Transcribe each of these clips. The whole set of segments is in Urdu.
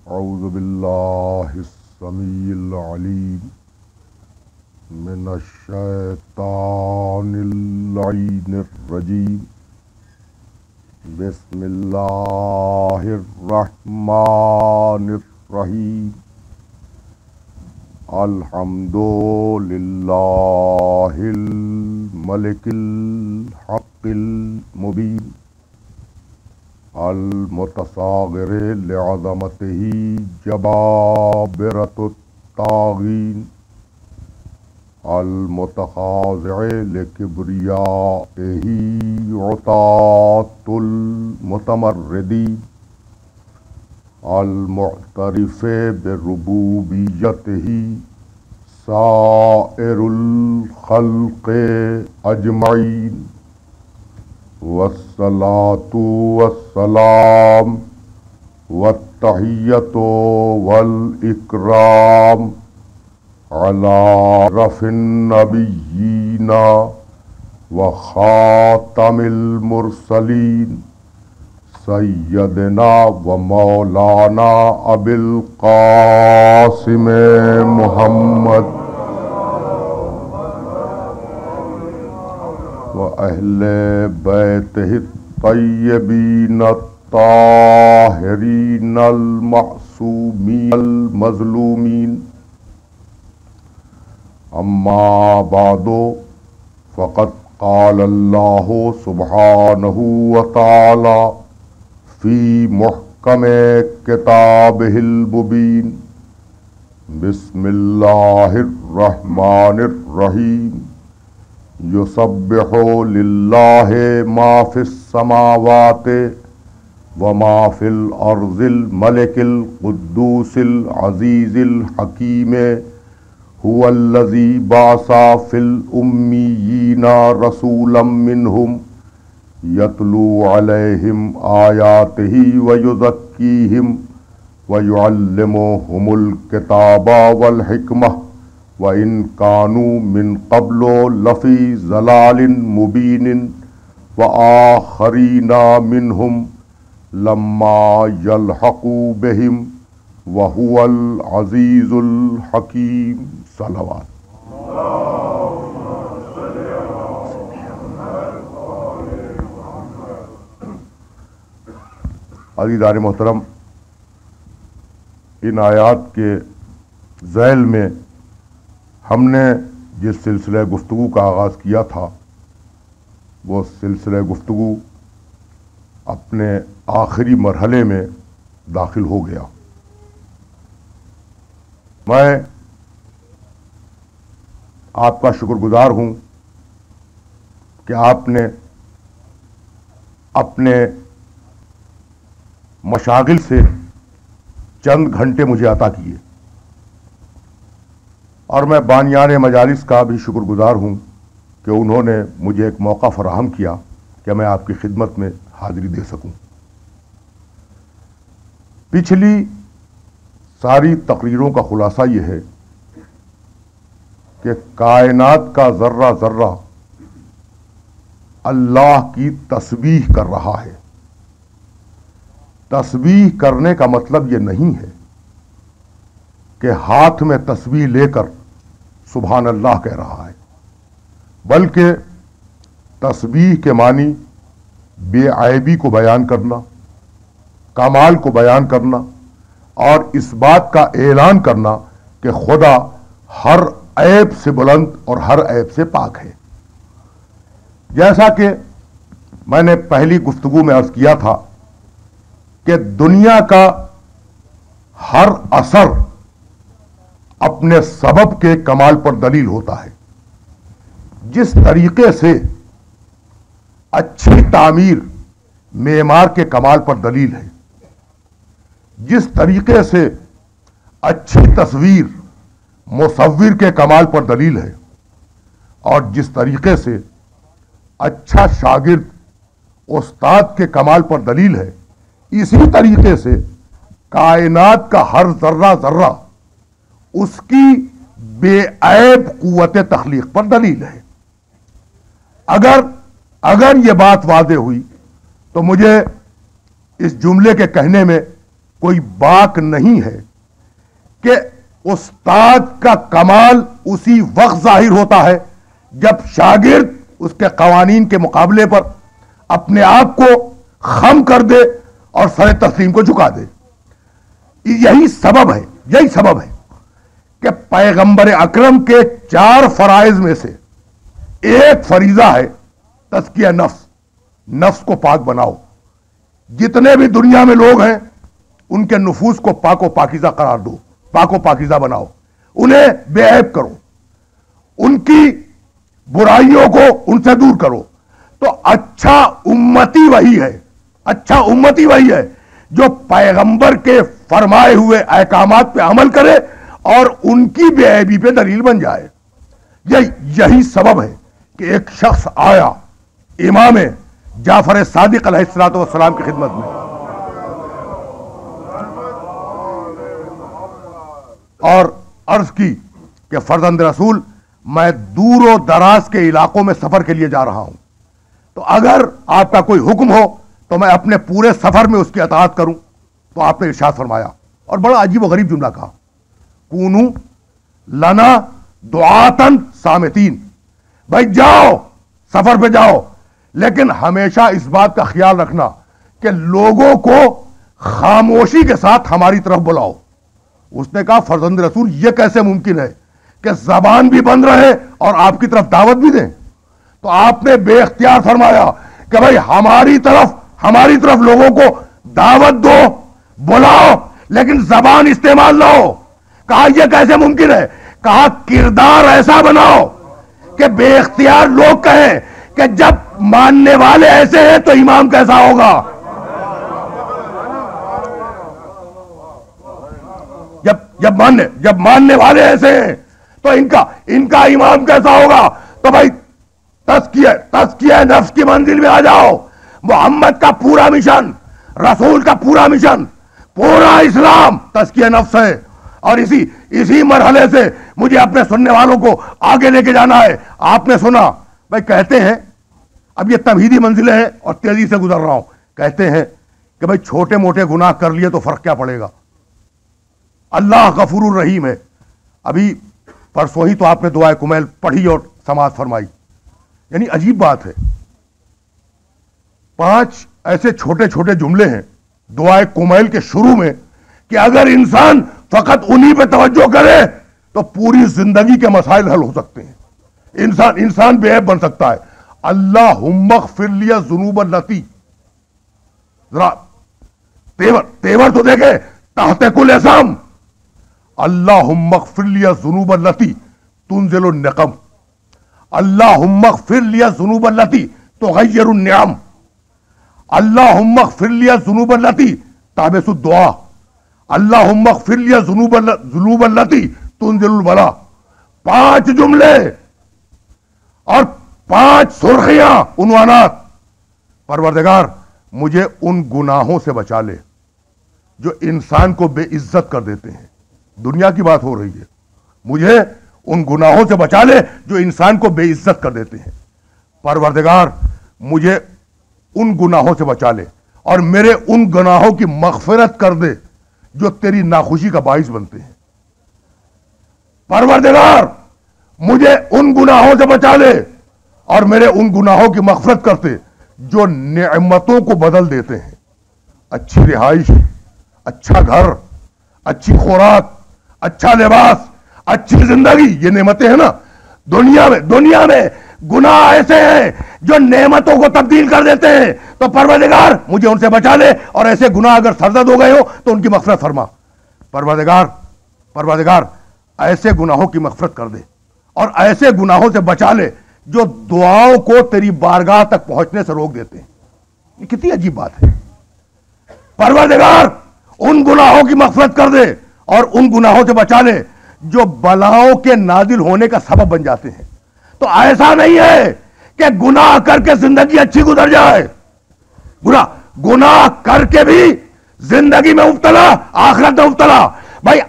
اعوذ باللہ السمیع العلیم من الشیطان اللعین الرجیم بسم اللہ الرحمن الرحیم الحمد للہ الملک الحق المبین المتصاغر لعظمته جبابرة الطاغين المتخاضع لكبريائه عطاة المتمردين المعترف بربوبيته سائر الخلق أجمعين والصلاة والسلام والتحية والإكرام على رف النبيين وخاتم المرسلين سيدنا ومولانا أبي القاسم محمد وأهل بيته الطيبين الطاهرين المعصومين المظلومين أما بعد فقد قال الله سبحانه وتعالى في محكم كتابه المبين بسم الله الرحمن الرحيم يسبح لله ما في السماوات وما في الأرض الملك القدوس العزيز الحكيم هو الذي بعث في الأميين رسولا منهم يتلو عليهم آياته ويزكيهم ويعلمهم الكتاب والحكمة وَإِن كَانُوا مِن قَبْلُ لَفِي ضَلَالٍ مُبِينٍ وَآخَرِينَ مِنْهُمْ لَمَّا يَلْحَقُوا بِهِمْ وَهُوَ الْعَزِيزُ الْحَكِيمُ صلوات عزیزان محترم، ان آیات کے ذیل میں ہم نے جس سلسلہ گفتگو کا آغاز کیا تھا وہ سلسلہ گفتگو اپنے آخری مرحلے میں داخل ہو گیا۔ میں آپ کا شکر گزار ہوں کہ آپ نے اپنے مشاغل سے چند گھنٹے مجھے عطا کیے، اور میں بانیان مجالس کا بھی شکر گزار ہوں کہ انہوں نے مجھے ایک موقع فراہم کیا کہ میں آپ کی خدمت میں حاضری دے سکوں۔ پچھلی ساری تقریروں کا خلاصہ یہ ہے کہ کائنات کا ذرہ ذرہ اللہ کی تسبیح کر رہا ہے۔ تسبیح کرنے کا مطلب یہ نہیں ہے کہ ہاتھ میں تسبیح لے کر سبحان اللہ کہہ رہا ہے، بلکہ تسبیح کے معنی بے عیبی کو بیان کرنا، کمال کو بیان کرنا، اور اس بات کا اعلان کرنا کہ خدا ہر عیب سے بلند اور ہر عیب سے پاک ہے۔ جیسا کہ میں نے پہلی گفتگو میں عرض کیا تھا کہ دنیا کا ہر اثر اپنے سبب کے کمال پر دلیل ہوتا ہے۔ جس طریقے سے اچھی تعمیر معمار کے کمال پر دلیل ہے، جس طریقے سے اچھی تصویر مصور کے کمال پر دلیل ہے، اور جس طریقے سے اچھا شاگرد استاد کے کمال پر دلیل ہے، اسی طریقے سے کائنات کا ہر ذرہ ذرہ اس کی بے عیب قوت تخلیق پر دلیل ہے۔ اگر یہ بات واضح ہوئی تو مجھے اس جملے کے کہنے میں کوئی باک نہیں ہے کہ استاد کا کمال اسی وقت ظاہر ہوتا ہے جب شاگرد اس کے قوانین کے مقابلے پر اپنے آپ کو خم کر دے اور سر تسلیم کو جھکا دے. یہی سبب ہے کہ پیغمبر اکرم کے 4 فرائض میں سے ایک فریضہ ہے تزکیہ نفس. نفس کو پاک بناؤ. جتنے بھی دنیا میں لوگ ہیں ان کے نفوس کو پاک و پاکیزہ قرار دو, پاک و پاکیزہ بناؤ, انہیں بے عیب کرو, ان کی برائیوں کو ان سے دور کرو. تو اچھا امتی وہی ہے جو پیغمبر کے فرمائے ہوئے احکامات پہ عمل کرے اور ان کی بے عیبی پہ دلیل بن جائے. یہی سبب ہے کہ ایک شخص آیا امام جعفر صادق علیہ الصلوۃ والسلام کی خدمت میں اور عرض کی کہ فرزند رسول, میں دور و دراز کے علاقوں میں سفر کے لیے جا رہا ہوں, تو اگر آپ کا کوئی حکم ہو تو میں اپنے پورے سفر میں اس کی اطاعت کروں. تو آپ نے ارشاد فرمایا اور بڑا عجیب و غریب جملہ کہا, کونو لنا دعاتن صامتین. بھائی جاؤ, سفر پہ جاؤ, لیکن ہمیشہ اس بات کا خیال رکھنا کہ لوگوں کو خاموشی کے ساتھ ہماری طرف بلاؤ. اس نے کہا فرزند رسول یہ کیسے ممکن ہے کہ زبان بھی بند رہے اور آپ کی طرف دعوت بھی دیں؟ تو آپ نے بے اختیار فرمایا کہ بھائی ہماری طرف لوگوں کو دعوت دو, بلاؤ, لیکن زبان استعمال نہ ہو. کہا یہ کیسے ممکن ہے؟ کہا کردار ایسا بناؤ کہ بے اختیار لوگ کہیں کہ جب ماننے والے ایسے ہیں تو امام کیسا ہوگا. جب ماننے والے ایسے ہیں تو ان کا امام کیسا ہوگا. تو بھائی تزکیہ نفس کی منزل میں آ جاؤ. محمد کا پورا مشن, رسول کا پورا مشن, پورا اسلام تزکیہ نفس ہے, اور اسی مرحلے سے مجھے اپنے سننے والوں کو آگے لے کے جانا ہے. آپ نے سنا بھائی کہتے ہیں, اب یہ تمہیدی منزلیں ہیں اور تیزی سے گزر رہا ہوں, کہتے ہیں کہ بھائی چھوٹے موٹے گناہ کر لیے تو فرق کیا پڑے گا, اللہ غفور الرحیم ہے. ابھی پرسوں ہی تو آپ نے دعائے کمیل پڑھی اور سماعت فرمائی. یعنی عجیب بات ہے, 5 ایسے چھوٹے چھوٹے جملے ہیں دعائے کمیل کے شروع میں کہ اگر انسان فقط انہی پہ توجہ کرے تو پوری زندگی کے مسائل حل ہو سکتے ہیں. انسان بے عیب بن سکتا ہے. اللہم اغفر لی الذنوب التی, ذرا تیور تو دیکھے, تحت کل اسم, اللہم اغفر لی الذنوب التی تنزل النقم, اللہم اغفر لی الذنوب التی تغیر النعم, اللہم اغفر لی الذنوب التی تحبس الدعاء, اللہم اغفر لی الذنوب التی تنزل البلاء. 5 جملے اور 5 سرخیاں, عنوانات. پروردگار مجھے ان گناہوں سے بچا لے جو انسان کو بے عزت کر دیتے ہیں. دنیا کی بات ہو رہی ہے. مجھے ان گناہوں سے بچا لے جو انسان کو بے عزت کر دیتے ہیں. پروردگار مجھے ان گناہوں سے بچا لے اور میرے ان گناہوں کی مغفرت کر دے جو تیری ناخوشی کا باعث بنتے ہیں. پروردگار مجھے ان گناہوں سے بچا لے اور میرے ان گناہوں کی مغفرت کرتے جو نعمتوں کو بدل دیتے ہیں. اچھی رہائش, اچھا گھر, اچھی خوراک, اچھا لباس, اچھی زندگی, یہ نعمتیں ہیں نا. دنیا میں گناہ ایسے ہیں جو نعمتوں کو تبدیل کر دیتے ہیں. تو پروردگار مجھے ان سے بچا لے اور ایسے گناہ اگر سرزد ہو گئے ہو تو ان کی مغفرت فرما. پروردگار ایسے گناہوں کی مغفرت کر دے اور ایسے گناہوں سے بچا لے جو دعاؤں کو تیری بارگاہ تک پہنچنے سے روک دیتے ہیں. یہ کتنی عجیب بات ہے. پروردگار ان گناہوں کی مغفرت کر دے اور ان گناہوں سے بچا لے جو بلاؤں کے نازل ہونے کا سبب بن جاتے ہیں. تو ایسا نہیں ہے کہ گناہ کر کے زندگی اچھی گزر جائے. گناہ کر کے بھی زندگی میں مبتلا, آخرت میں مبتلا. بھائی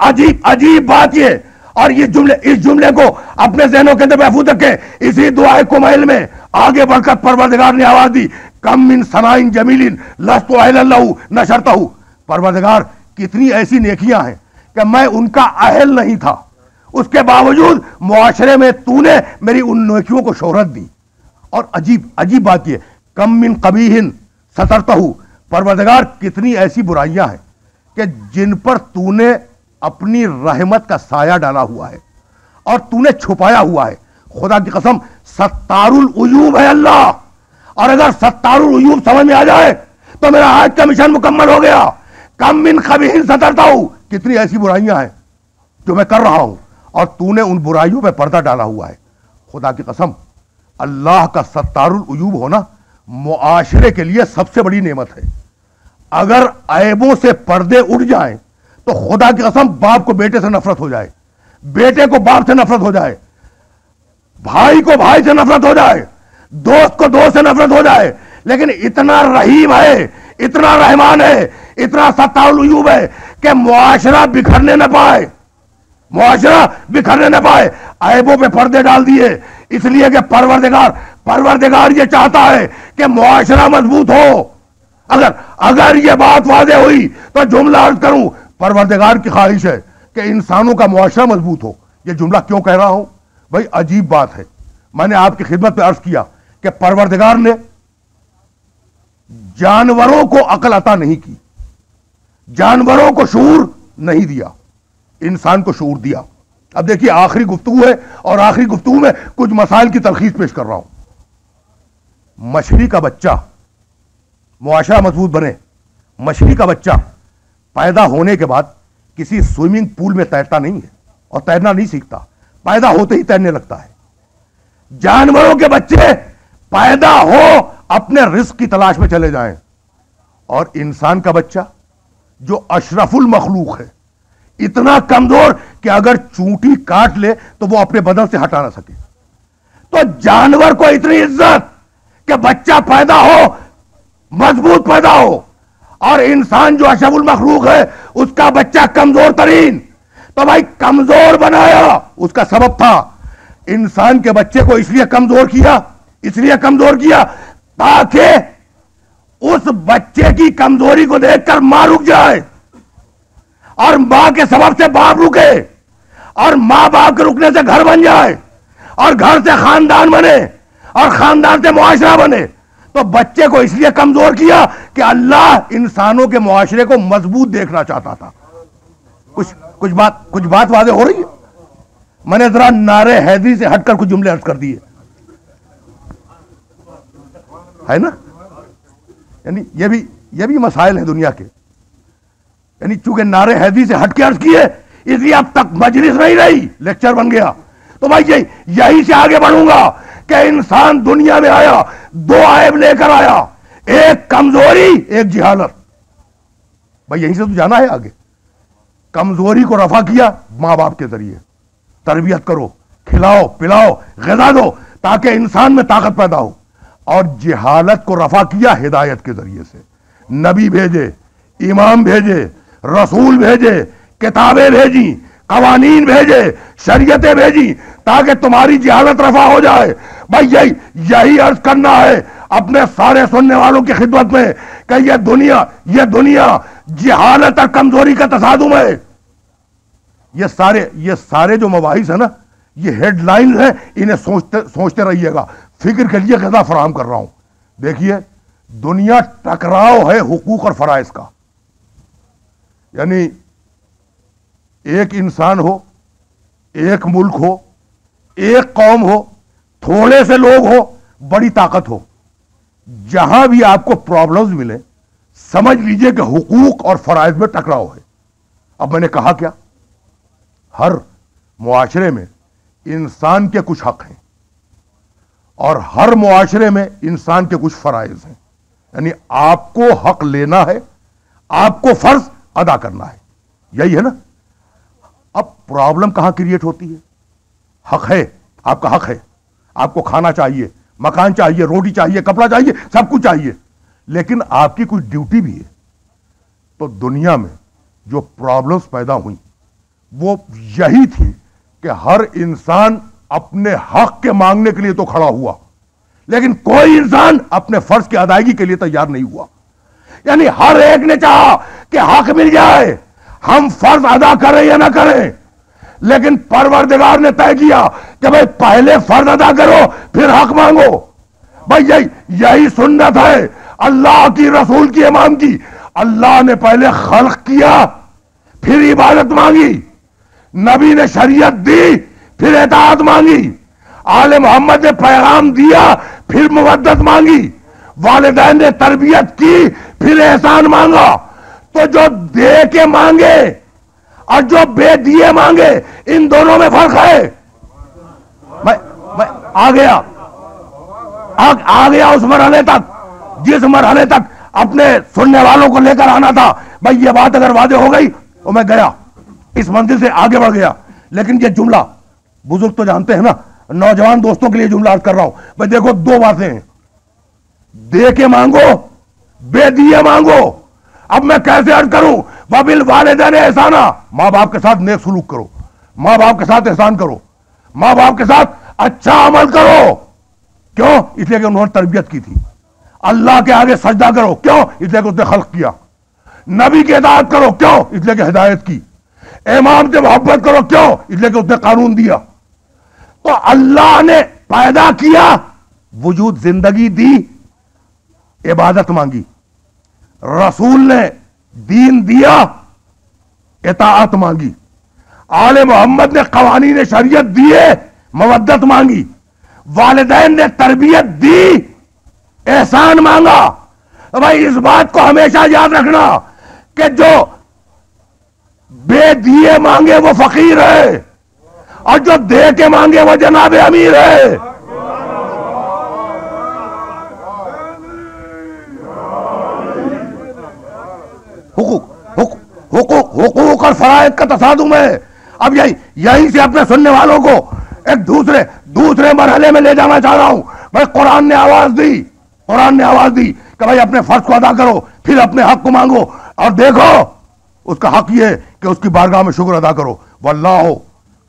عجیب بات یہ, اور اس جملے کو اپنے ذہنوں کے اندر محفوظ رکھے. اسی دعائے کمیل میں آگے بڑھ کر پروردگار نے آواز دی, کم من ثناء جمیل لست اہلا لہ نشرتہ. پروردگار کتنی ایسی نیکیاں ہیں کہ میں ان کا اہل نہیں تھا، اس کے باوجود معاشرے میں تو نے میری ان نیکیوں کو شہرت دی. اور عجیب بات یہ، کم من قبیح سترتہ، پروردگار کتنی ایسی برائیاں ہیں کہ جن پر تو نے اپنی رحمت کا سایہ ڈالا ہوا ہے اور تو نے چھپایا ہوا ہے. خدا کی قسم ستار العیوب ہے اللہ. اور اگر ستار العیوب سمجھ میں آ جائے تو میرا آج کا مشن مکمل ہو گیا. کم من قبیح سترتہ، کتنی ایسی برائیاں ہیں جو میں کر رہا ہوں اور تو نے ان برائیوں پہ پردہ ڈالا ہوا ہے. خدا کی قسم اللہ کا ستار العیوب ہونا معاشرے کے لیے سب سے بڑی نعمت ہے. اگر عیبوں سے پردے اٹھ جائیں تو خدا کی قسم باپ کو بیٹے سے نفرت ہو جائے، بیٹے کو باپ سے نفرت ہو جائے، بھائی کو بھائی سے نفرت ہو جائے، دوست کو دوست سے نفرت ہو جائے. لیکن اتنا رحیم ہے، اتنا رحمان ہے، اتنا ستار العیوب ہے کہ معاشرہ بکھرنے نہ پائے، معاشرہ بکھرنے نہ پائے. عیبوں پہ پردے ڈال دیے اس لیے کہ پروردگار یہ چاہتا ہے کہ معاشرہ مضبوط ہو. اگر یہ بات واضح ہوئی تو جملہ عرض کروں، پروردگار کی خواہش ہے کہ انسانوں کا معاشرہ مضبوط ہو. یہ جملہ کیوں کہہ رہا ہوں بھائی؟ عجیب بات ہے. میں نے آپ کی خدمت پہ عرض کیا کہ پروردگار نے جانوروں کو عقل عطا نہیں کی، جانوروں کو شعور نہیں دیا، انسان کو شعور دیا. اب دیکھیے آخری گفتگو ہے اور آخری گفتگو میں کچھ مسائل کی تلخیص پیش کر رہا ہوں. مچھلی کا بچہ، معاشرہ مضبوط بنے، مچھلی کا بچہ پیدا ہونے کے بعد کسی سوئمنگ پول میں تیرتا نہیں ہے اور تیرنا نہیں سیکھتا، پیدا ہوتے ہی تیرنے لگتا ہے. جانوروں کے بچے پیدا ہو اپنے رزق کی تلاش میں چلے جائیں، اور انسان کا بچہ جو اشرف المخلوق ہے، اتنا کمزور کہ اگر چونٹی کاٹ لے تو وہ اپنے بدن سے ہٹا نہ سکے. تو جانور کو اتنی عزت کہ بچہ پیدا ہو مضبوط پیدا ہو، اور انسان جو اشرف المخلوق ہے اس کا بچہ کمزور ترین. تو بھائی کمزور بنایا اس کا سبب تھا. انسان کے بچے کو اس لیے کمزور کیا تاکہ اس بچے کی کمزوری کو دیکھ کر ماں رک جائے، اور ماں کے سبب سے باپ رکے، اور ماں باپ کے رکنے سے گھر بن جائے، اور گھر سے خاندان بنے، اور خاندان سے معاشرہ بنے. تو بچے کو اس لیے کمزور کیا کہ اللہ انسانوں کے معاشرے کو مضبوط دیکھنا چاہتا تھا. کچھ بات واضح ہو رہی ہے؟ میں نے ذرا نعرے حیدری سے ہٹ کر کچھ جملے عرض کر دیے، ہے نا؟ یعنی یہ بھی مسائل ہیں دنیا کے. یعنی چونکہ نعرے حیدری سے ہٹ کے عرض کیے اس لیے اب تک مجلس نہیں رہی، لیکچر بن گیا. تو بھائی یہی سے آگے بڑھوں گا کہ انسان دنیا میں آیا، دو عیب لے کر آیا، ایک کمزوری، ایک جہالت. بھائی یہیں سے تو جانا ہے آگے. کمزوری کو رفع کیا ماں باپ کے ذریعے، تربیت کرو، کھلاؤ پلاؤ، غذا دو تاکہ انسان میں طاقت پیدا ہو. اور جہالت کو رفع کیا ہدایت کے ذریعے سے. نبی بھیجے، امام بھیجے، رسول بھیجے، کتابیں بھیجی، قوانین بھیجے، شریعتیں بھیجی تاکہ تمہاری جہالت رفع ہو جائے. بھائی یہی عرض کرنا ہے اپنے سارے سننے والوں کی خدمت میں کہ یہ دنیا جہالت اور کمزوری کا تصادم ہے. یہ سارے جو مباحث ہیں نا، یہ ہیڈ لائنز ہیں، انہیں سوچتے رہیے گا. فکر کے لیے غذا فراہم کر رہا ہوں. دیکھیے دنیا ٹکراؤ ہے حقوق اور فرائض کا. یعنی ایک انسان ہو، ایک ملک ہو، ایک قوم ہو، تھوڑے سے لوگ ہو، بڑی طاقت ہو، جہاں بھی آپ کو پرابلمز ملے سمجھ لیجئے کہ حقوق اور فرائض میں ٹکراؤ ہے. اب میں نے کہا کیا؟ ہر معاشرے میں انسان کے کچھ حق ہیں اور ہر معاشرے میں انسان کے کچھ فرائض ہیں. یعنی آپ کو حق لینا ہے، آپ کو فرض ادا کرنا ہے. یہی ہے نا؟ اب پرابلم کہاں کریٹ ہوتی ہے؟ حق ہے، آپ کا حق ہے، آپ کو کھانا چاہیے، مکان چاہیے، روٹی چاہیے، کپڑا چاہیے، سب کچھ چاہیے، لیکن آپ کی کچھ ڈیوٹی بھی ہے. تو دنیا میں جو پرابلمز پیدا ہوئیں وہ یہی تھی کہ ہر انسان اپنے حق کے مانگنے کے لیے تو کھڑا ہوا، لیکن کوئی انسان اپنے فرض کی ادائیگی کے لیے تیار نہیں ہوا. یعنی ہر ایک نے چاہا کہ حق مل جائے، ہم فرض ادا کریں یا نہ کریں، لیکن پروردگار نے طے کیا کہ بھائی پہلے فرض ادا کرو پھر حق مانگو. بھائی یہی سنت ہے اللہ کی، رسول کی، امام کی. اللہ نے پہلے خلق کیا پھر عبادت مانگی، نبی نے شریعت دی پھر اطاعت مانگی، آل محمد نے پیغام دیا پھر مودت مانگی، والدین نے تربیت کی پھر احسان مانگا. تو جو دے کے مانگے اور جو بے دیے مانگے، ان دونوں میں فرق ہے. میں آ گیا اس مرحلے تک جس مرحلے تک اپنے سننے والوں کو لے کر آنا تھا. بھائی یہ بات اگر واضح ہو گئی تو میں گیا، اس منزل سے آگے بڑھ گیا. لیکن یہ جملہ بزرگ تو جانتے ہیں نا، نوجوان دوستوں کے لیے جملہ عرض کر رہا ہوں. بھائی دیکھو دو باتیں ہیں، دے کے مانگو، بے دیے مانگو. اب میں کیسے عرض کروں؟ وَبِالْوَالِدَيْنِ احسانا، ماں باپ کے ساتھ نیک سلوک کرو، ماں باپ کے ساتھ احسان کرو، ماں باپ کے ساتھ اچھا عمل کرو. کیوں؟ اس لیے کہ انہوں نے تربیت کی تھی. اللہ کے آگے سجدہ کرو، کیوں؟ اس لیے کہ اس نے خلق کیا. نبی کی اطاعت کرو، کیوں؟ اس لیے کہ ہدایت کی. امام سے محبت کرو، کیوں؟ اس لیے کہ اس نے قانون دیا. تو اللہ نے پیدا کیا، وجود زندگی دی، عبادت مانگی. رسول نے دین دیا، اطاعت مانگی. آل محمد نے قوانین شریعت دیے، مودت مانگی. والدین نے تربیت دی، احسان مانگا. بھائی اس بات کو ہمیشہ یاد رکھنا کہ جو بے دیے مانگے وہ فقیر ہے، اور جو دے کے مانگے وہ جناب امیر ہے. حقوق اور فرائض کا تصادم ہے. اب یہیں سے اپنے سننے والوں کو ایک دوسرے مرحلے میں لے جانا چاہ رہا ہوں. بھائی قرآن نے آواز دی کہ بھائی اپنے فرض کو ادا کرو پھر اپنے حق کو مانگو. اور دیکھو اس کا حق یہ ہے کہ اس کی بارگاہ میں شکر ادا کرو. واللہ،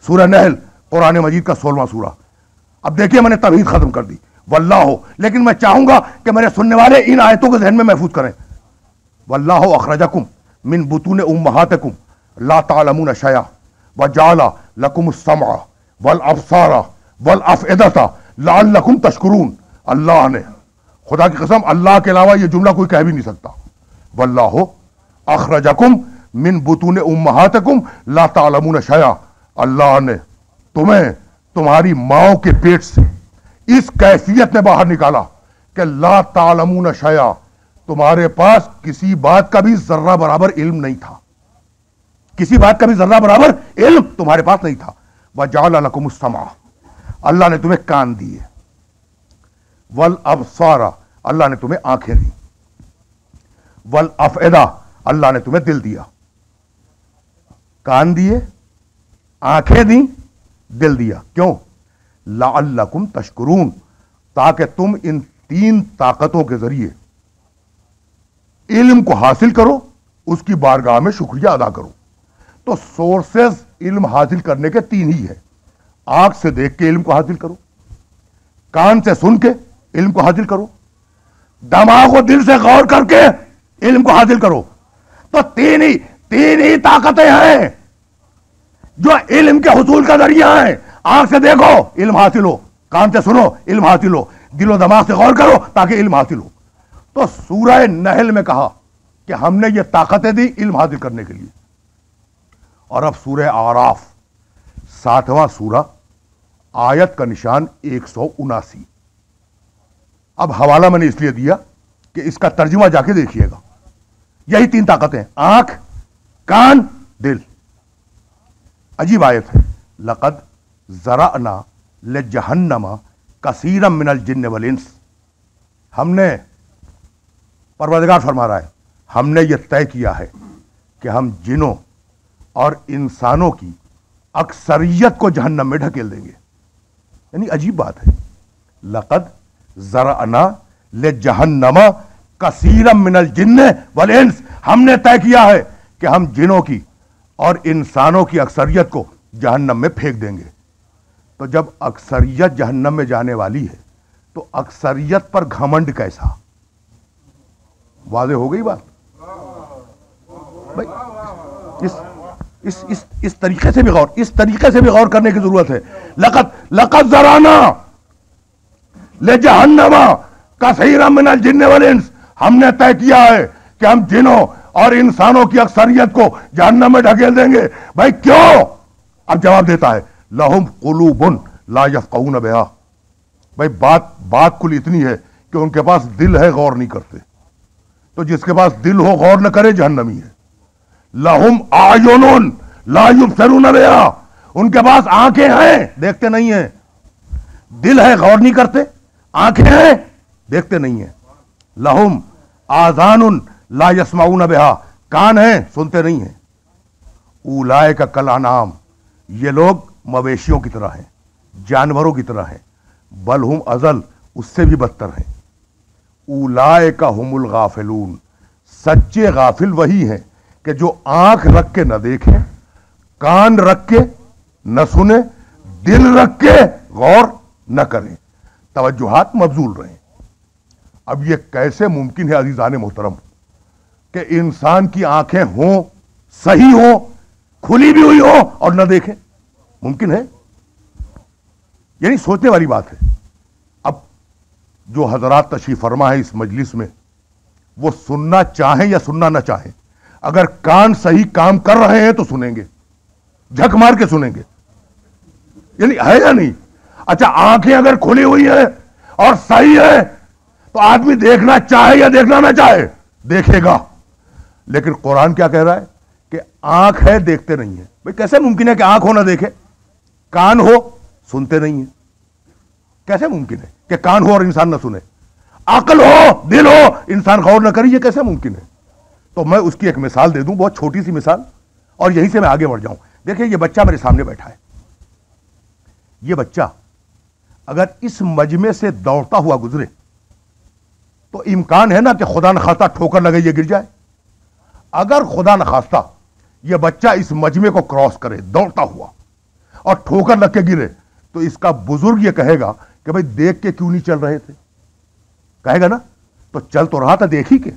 سورہ نحل، قرآن مجید کا 16واں سورہ. اب دیکھیے میں نے توحید ختم کر دی، واللہ. لیکن میں چاہوں گا کہ میرے سننے والے ان آیتوں کو ذہن میں محفوظ کریں. واللہ اخرجکم من بطون امہاتکم لا تعلمون شیئا وجعل لکم السمع والابصار والافئدۃ لعلکم تشکرون. اللہ نے، خدا کی قسم اللہ کے علاوہ یہ جملہ کوئی کہہ بھی نہیں سکتا. واللہ اخرجکم من بطون امہاتکم لا تعلمون شیئا. اللہ نے تمہیں تمہاری ماؤں کے پیٹ سے اس کیفیت میں باہر نکالا کہ لا تعلمون شیئا، تمہارے پاس کسی بات کا بھی ذرہ برابر علم نہیں تھا. کسی بات کا بھی ذرہ برابر علم تمہارے پاس نہیں تھا. وَجَعَلَ لَكُمُ السَّمْعَ، اللہ نے تمہیں کان دیے. وَالْأَبْصَارَ، اللہ نے تمہیں آنکھیں دی. وَالْأَفْئِدَةَ، اللہ نے تمہیں دل دیا. کان دیے، آنکھیں دیں، دل دیا. کیوں؟ لَعَلَّكُمْ تَشْكُرُونَ، تاکہ تم ان تین طاقتوں کے ذریعے علم کو حاصل کرو، اس کی بارگاہ میں شکریہ ادا کرو. تو سورسز علم حاصل کرنے کے تین ہی ہے. آنکھ سے دیکھ کے علم کو حاصل کرو، کان سے سن کے علم کو حاصل کرو، دماغ و دل سے غور کر کے علم کو حاصل کرو. تو تین ہی طاقتیں ہیں جو علم کے حصول کا ذریعہ ہیں. آنکھ سے دیکھو علم حاصل ہو، کان سے سنو علم حاصل ہو، دل و دماغ سے غور کرو تاکہ علم حاصل ہو. تو سورہ نحل میں کہا کہ ہم نے یہ طاقتیں دی علم حاصل کرنے کے لیے. اور اب سورہ اعراف 7واں سورہ، آیت کا نشان 179. اب حوالہ میں نے اس لیے دیا کہ اس کا ترجمہ جا کے دیکھیے گا. یہی تین طاقتیں، آنکھ، کان، دل. عجیب آیت ہے. لقد ذرأنا لجہنم کثیرا من الجن والانس. ہم نے، پروردگار فرما رہا ہے، ہم نے یہ طے کیا ہے کہ ہم جنوں اور انسانوں کی اکثریت کو جہنم میں ڈھکیل دیں گے. یعنی عجیب بات ہے. لقد ذرأنا لجہنم کثیرا من الجن والانس، ہم نے طے کیا ہے کہ ہم جنوں کی اور انسانوں کی اکثریت کو جہنم میں پھینک دیں گے. تو جب اکثریت جہنم میں جانے والی ہے تو اکثریت پر گھمنڈ کیسا؟ واضح ہو گئی بات؟ بھائی اس طریقے سے بھی غور، اس طریقے سے بھی غور کرنے کی ضرورت ہے. لقد ذرانا لجہنم کثیرا من الجن والانس، ہم نے طے کیا ہے کہ ہم جنوں اور انسانوں کی اکثریت کو جہنم میں ڈھکیل دیں گے. بھائی کیوں؟ اب جواب دیتا ہے لہم قلوب لا یفقہون بہا. بھائی بات کل اتنی ہے کہ ان کے پاس دل ہے، غور نہیں کرتے. تو جس کے پاس دل ہو غور نہ کرے جہنمی ہے. لہم اعین لا یبصرون بہا، ان کے پاس آنکھیں ہیں دیکھتے نہیں ہیں. دل ہے غور نہیں کرتے، آنکھیں ہیں دیکھتے نہیں ہیں. لہم آذان لا یسمعون بہا، کان ہیں سنتے نہیں ہیں. اولئک کالانعام، یہ لوگ مویشیوں کی طرح ہیں، جانوروں کی طرح ہیں. بل ہم اضل، اس سے بھی بدتر ہیں. اولئک ہم الغافلون، سچے غافل وہی ہیں کہ جو آنکھ رکھ کے نہ دیکھیں، کان رکھ کے نہ سنیں، دل رکھ کے غور نہ کریں، توجہات مبذول رہیں. اب یہ کیسے ممکن ہے عزیزان محترم کہ انسان کی آنکھیں ہوں، صحیح ہوں، کھلی بھی ہوئی ہوں اور نہ دیکھیں؟ ممکن ہے؟ یعنی سوچنے والی بات ہے. اب جو حضرات تشریف فرما ہے اس مجلس میں، وہ سننا چاہیں یا سننا نہ چاہیں، اگر کان صحیح کام کر رہے ہیں تو سنیں گے، جھک مار کے سنیں گے. یعنی ہے یا نہیں؟ اچھا آنکھیں اگر کھلی ہوئی ہیں اور صحیح ہے تو آدمی دیکھنا چاہے یا دیکھنا نہ چاہے دیکھے گا. لیکن قرآن کیا کہہ رہا ہے کہ آنکھ ہے دیکھتے نہیں ہیں. بھئی کیسے ممکن ہے کہ آنکھ ہو نہ دیکھے، کان ہو سنتے نہیں ہیں؟ کیسے ممکن ہے کہ کان ہو اور انسان نہ سنے، عقل ہو، دل ہو، انسان غور نہ کرے؟ یہ کیسے ممکن ہے؟ تو میں اس کی ایک مثال دے دوں، بہت چھوٹی سی مثال، اور یہیں سے میں آگے بڑھ جاؤں. دیکھیں یہ بچہ میرے سامنے بیٹھا ہے. یہ بچہ اگر اس مجمع سے دوڑتا ہوا گزرے تو امکان ہے نا کہ خدا نخواستہ ٹھوکر لگے یہ گر جائے. اگر خدا نخواستہ یہ بچہ اس مجمع کو کراس کرے دوڑتا ہوا اور ٹھوکر لگ کے گرے تو اس کا بزرگ یہ کہے گا کہ بھئی دیکھ کے کیوں نہیں چل رہے تھے؟ کہے گا نا. تو چل تو رہا تھا دیکھ ہی کے،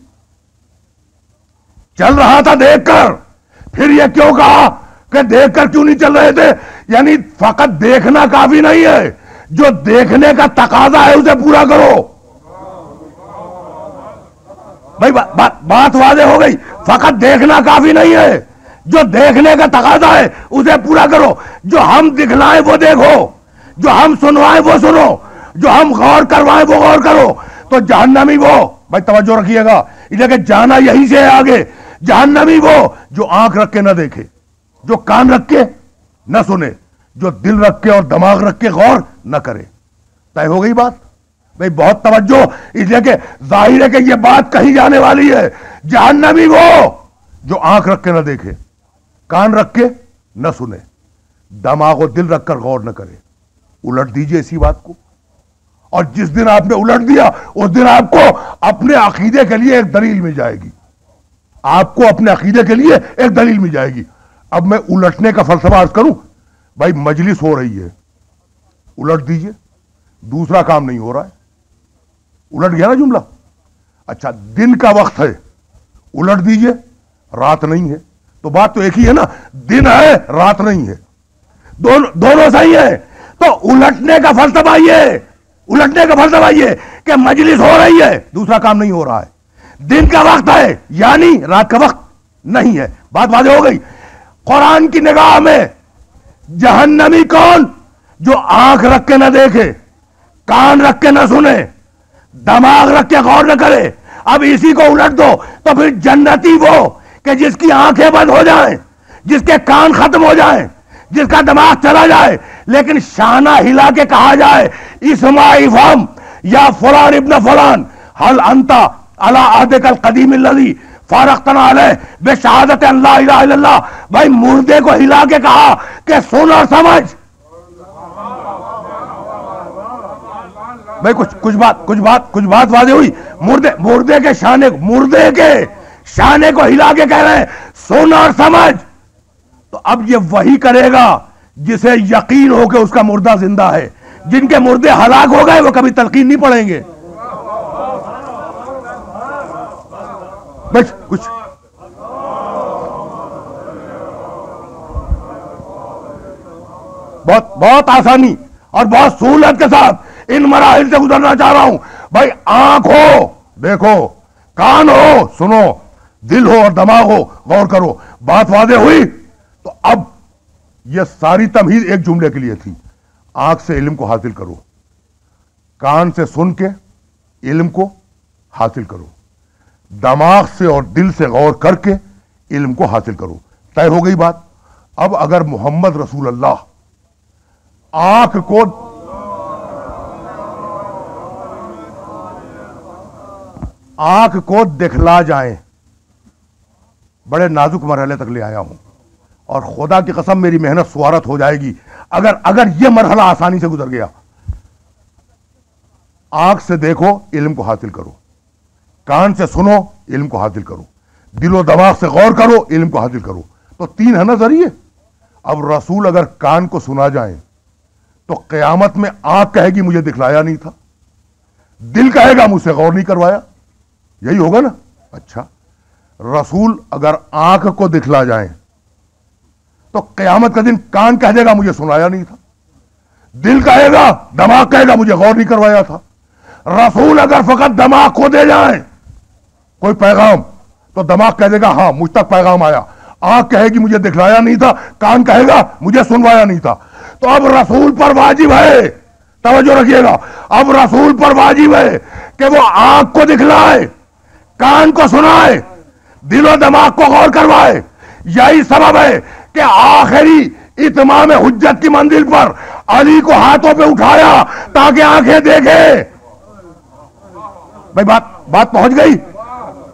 چل رہا تھا دیکھ کر، پھر یہ کیوں کہا کہ دیکھ کر کیوں نہیں چل رہے تھے؟ یعنی فقط دیکھنا کافی نہیں ہے، جو دیکھنے کا تقاضا ہے اسے پورا کرو. بھائی بات واضح ہو گئی. فقط دیکھنا کافی نہیں ہے، جو دیکھنے کا تقاضا ہے اسے پورا کرو. جو ہم دکھلائیں وہ دیکھو، جو ہم سنوائیں وہ سنو، جو ہم غور کروائیں وہ غور کرو. تو جہنمی وہ، بھائی توجہ رکھیے گا، کہ جانا یہیں سے ہے آگے. جہنمی وہ جو آنکھ رکھ کے نہ دیکھے، جو کان رکھ کے نہ سنے، جو دل رکھ کے اور دماغ رکھ کے غور نہ کرے. طے ہو گئی بات؟ بھئی بہت توجہ، اس لیے کہ ظاہر ہے کہ یہ بات کہی جانے والی ہے. جہنمی وہ جو آنکھ رکھ کے نہ دیکھے، کان رکھ کے نہ سنے، دماغ و دل رکھ کر غور نہ کرے. الٹ دیجئے اسی بات کو، اور جس دن آپ نے الٹ دیا اس دن آپ کو اپنے عقیدے کے لیے ایک دلیل مل جائے گی. آپ کو اپنے عقیدے کے لیے ایک دلیل مل جائے گی. اب میں الٹنے کا فلسفہ عرض کروں. بھائی مجلس ہو رہی ہے، الٹ دیجئے، دوسرا کام نہیں ہو رہا ہے. الٹ گیا نا جملہ. اچھا دن کا وقت ہے، الٹ دیجئے، رات نہیں ہے. تو بات تو ایک ہی ہے نا، دن ہے رات نہیں ہے، دونوں صحیح ہے. تو الٹنے کا فلسفہ یہ کہ مجلس ہو رہی ہے، دوسرا کام نہیں ہو رہا ہے، دن کا وقت ہے یعنی رات کا وقت نہیں ہے. بات واضح ہو گئی. قرآن کی نگاہ میں جہنمی کون؟ جو آنکھ رکھ کے نہ دیکھے، کان رکھ کے نہ سنے، دماغ رکھ کے غور نہ کرے. اب اسی کو الٹ دو تو پھر جنتی وہ کہ جس کی آنکھیں بند ہو جائیں، جس کے کان ختم ہو جائیں، جس کا دماغ چلا جائے، لیکن شانہ ہلا کے کہا جائے اسماعی فہم یا فلان ابن فلان حل انتا علی عہدک القدیم الذی فارقتنا علیہ بشہادت ان لا الہ الا اللہ. بھائی مردے کو ہلا کے کہا کہ سن اور سمجھ. بھائی کچھ بات واضح ہوئی. مردے کے شانے کو ہلا کے کہہ رہے ہیں سن اور سمجھ. تو اب یہ وہی کرے گا جسے یقین ہو کہ اس کا مردہ زندہ ہے. جن کے مردے ہلاک ہو گئے وہ کبھی تلقین نہیں پڑھیں گے. بس کچھ بہت بہت آسانی اور بہت سہولت کے ساتھ ان مراحل سے گزرنا چاہ رہا ہوں. بھائی آنکھ ہو دیکھو، کان ہو سنو، دل ہو اور دماغ ہو غور کرو. بات واضح ہوئی؟ تو اب یہ ساری تمہید ایک جملے کے لیے تھی. آنکھ سے علم کو حاصل کرو، کان سے سن کے علم کو حاصل کرو، دماغ سے اور دل سے غور کر کے علم کو حاصل کرو. طے ہو گئی بات. اب اگر محمد رسول اللہ آنکھ کو دکھلا جائیں، بڑے نازک مرحلے تک لے آیا ہوں اور خدا کی قسم میری محنت سوارت ہو جائے گی اگر یہ مرحلہ آسانی سے گزر گیا. آنکھ سے دیکھو علم کو حاصل کرو، کان سے سنو علم کو حاصل کرو، دل و دماغ سے غور کرو علم کو حاصل کرو. تو تین ہے نا ذریعے. اب رسول اگر کان کو سنا جائیں تو قیامت میں آنکھ کہے گی مجھے دکھلایا نہیں تھا، دل کہے گا مجھ سے غور نہیں کروایا. یہی ہوگا نا. اچھا، رسول اگر آنکھ کو دکھلا جائیں تو قیامت کا دن کان کہہ دے گا مجھے سنایا نہیں تھا، دل کہے گا، دماغ کہے گا مجھے غور نہیں کروایا تھا. رسول اگر فقط دماغ کو دے جائیں کوئی پیغام تو دماغ کہہ دے گا ہاں مجھ تک پیغام آیا، آنکھ کہے گی مجھے دکھلایا نہیں تھا، کان کہے گا مجھے سنوایا نہیں تھا. تو اب رسول پر واجب ہے، توجہ رکھیے گا، اب رسول پر واجب ہے کہ وہ آنکھ کو دکھلائے، کان کو سنائے، دل و دماغ کو غور کروائے. یہی سبب ہے کہ آخری اتمام حجت کی منزل پر علی کو ہاتھوں پہ اٹھایا تاکہ آنکھیں دیکھے. بھائی بات پہنچ گئی؟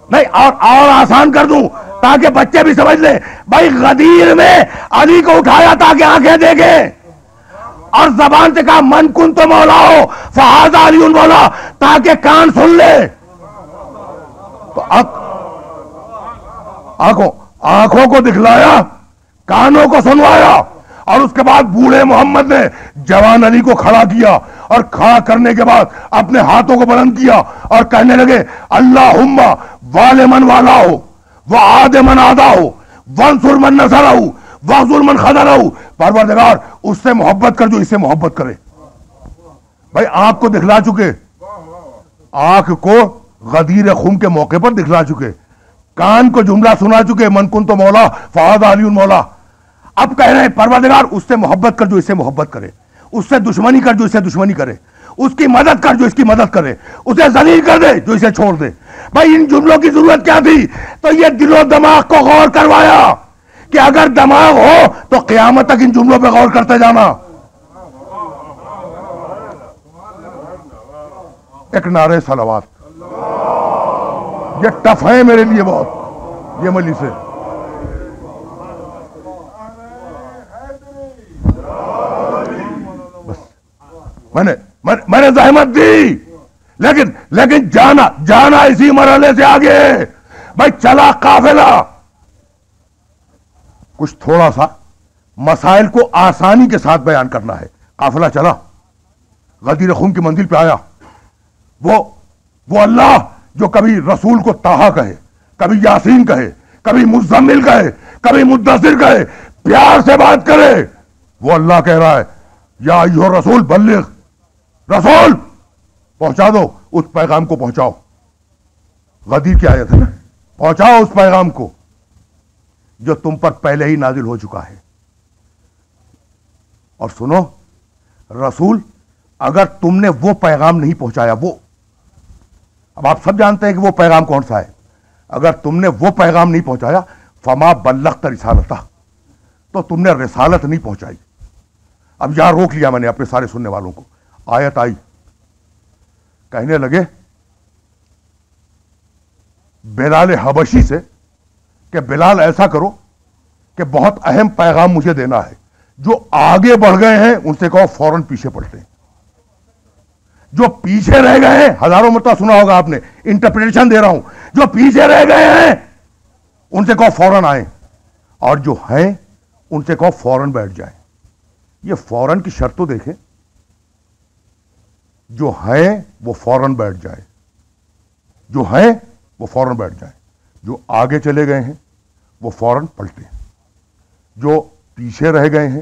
نہیں اور آسان کر دوں تاکہ بچے بھی سمجھ لیں. بھائی غدیر میں علی کو اٹھایا تاکہ آنکھیں دیکھیں اور زبان سے کہا من کن تو مولا ہو فہذا علی مولا تاکہ کان سن لے. تو آنکھوں کو دکھلایا، کانوں کو سنوایا اور اس کے بعد بوڑھے محمد نے جوان علی کو کھڑا کیا اور کھڑا کرنے کے بعد اپنے ہاتھوں کو بلند کیا اور کہنے لگے اللہم وال من والا ہو وعاد من آدھا ہو وانصر من نصرہ ہو واخذل من خذلہ ہو. پروردگار اس سے محبت کر جو اس سے محبت کرے. بھائی آنکھ کو دکھلا چکے، آنکھ کو غدیر خم کے موقع پر دکھلا چکے، کان کو جملہ سنا چکے من کن تو مولا فہذا علی مولا. اب کہہ رہے ہیں پروردگار اس سے محبت کر جو اس سے محبت کرے، اس سے دشمنی کر جو اس سے دشمنی کرے، اس کی مدد کر جو اس کی مدد کرے، اسے ذلیل کر دے جو اسے چھوڑ دے. بھائی ان جملوں کی ضرورت کیا تھی؟ تو یہ دل و دماغ کو غور کروایا کہ اگر دماغ ہو تو قیامت تک ان جملوں پہ غور کرتے جانا. ایک نعرہ صلوات، یہ ٹف ہے میرے لیے بہت، یہ مجلس سے میں نے زحمت دی لیکن جانا اسی مرحلے سے آگے. بھائی چلا قافلہ، کچھ تھوڑا سا مسائل کو آسانی کے ساتھ بیان کرنا ہے. قافلہ چلا، غدیر خم کی منزل پہ آیا. وہ اللہ جو کبھی رسول کو طٰہٰ کہے، کبھی یاسین کہے، کبھی مزمل کہے، کبھی مدثر کہے، پیار سے بات کرے، وہ اللہ کہہ رہا ہے یا ایھا الرسول بلغ، رسول پہنچا دو، اس پیغام کو پہنچاؤ. غدیر کی آیت ہے نا، پہنچاؤ اس پیغام کو جو تم پر پہلے ہی نازل ہو چکا ہے. اور سنو رسول، اگر تم نے وہ پیغام نہیں پہنچایا، اب آپ سب جانتے ہیں کہ وہ پیغام کون سا ہے، اگر تم نے وہ پیغام نہیں پہنچایا فما بلغت رسالتہ، تو تم نے رسالت نہیں پہنچائی. اب یہاں روک لیا میں نے اپنے سارے سننے والوں کو. آیت آئی، کہنے لگے بلال حبشی سے کہ بلال ایسا کرو کہ بہت اہم پیغام مجھے دینا ہے، جو آگے بڑھ گئے ہیں ان سے کہو فوراً پیچھے پلٹیں، جو پیچھے رہ گئے ہیں، ہزاروں مرتبہ سنا ہوگا آپ نے، انٹرپریٹیشن دے رہا ہوں، جو پیچھے رہ گئے ہیں ان سے کہو فوراً آئیں، اور جو ہیں ان سے کہو فوراً بیٹھ جائیں. یہ فوراً کی شرط تو دیکھیں، جو ہیں وہ فوراً بیٹھ جائیں، جو ہیں وہ فوراً بیٹھ جائیں، جو آگے چلے گئے ہیں وہ فوراً پلٹیں، جو پیچھے رہ گئے ہیں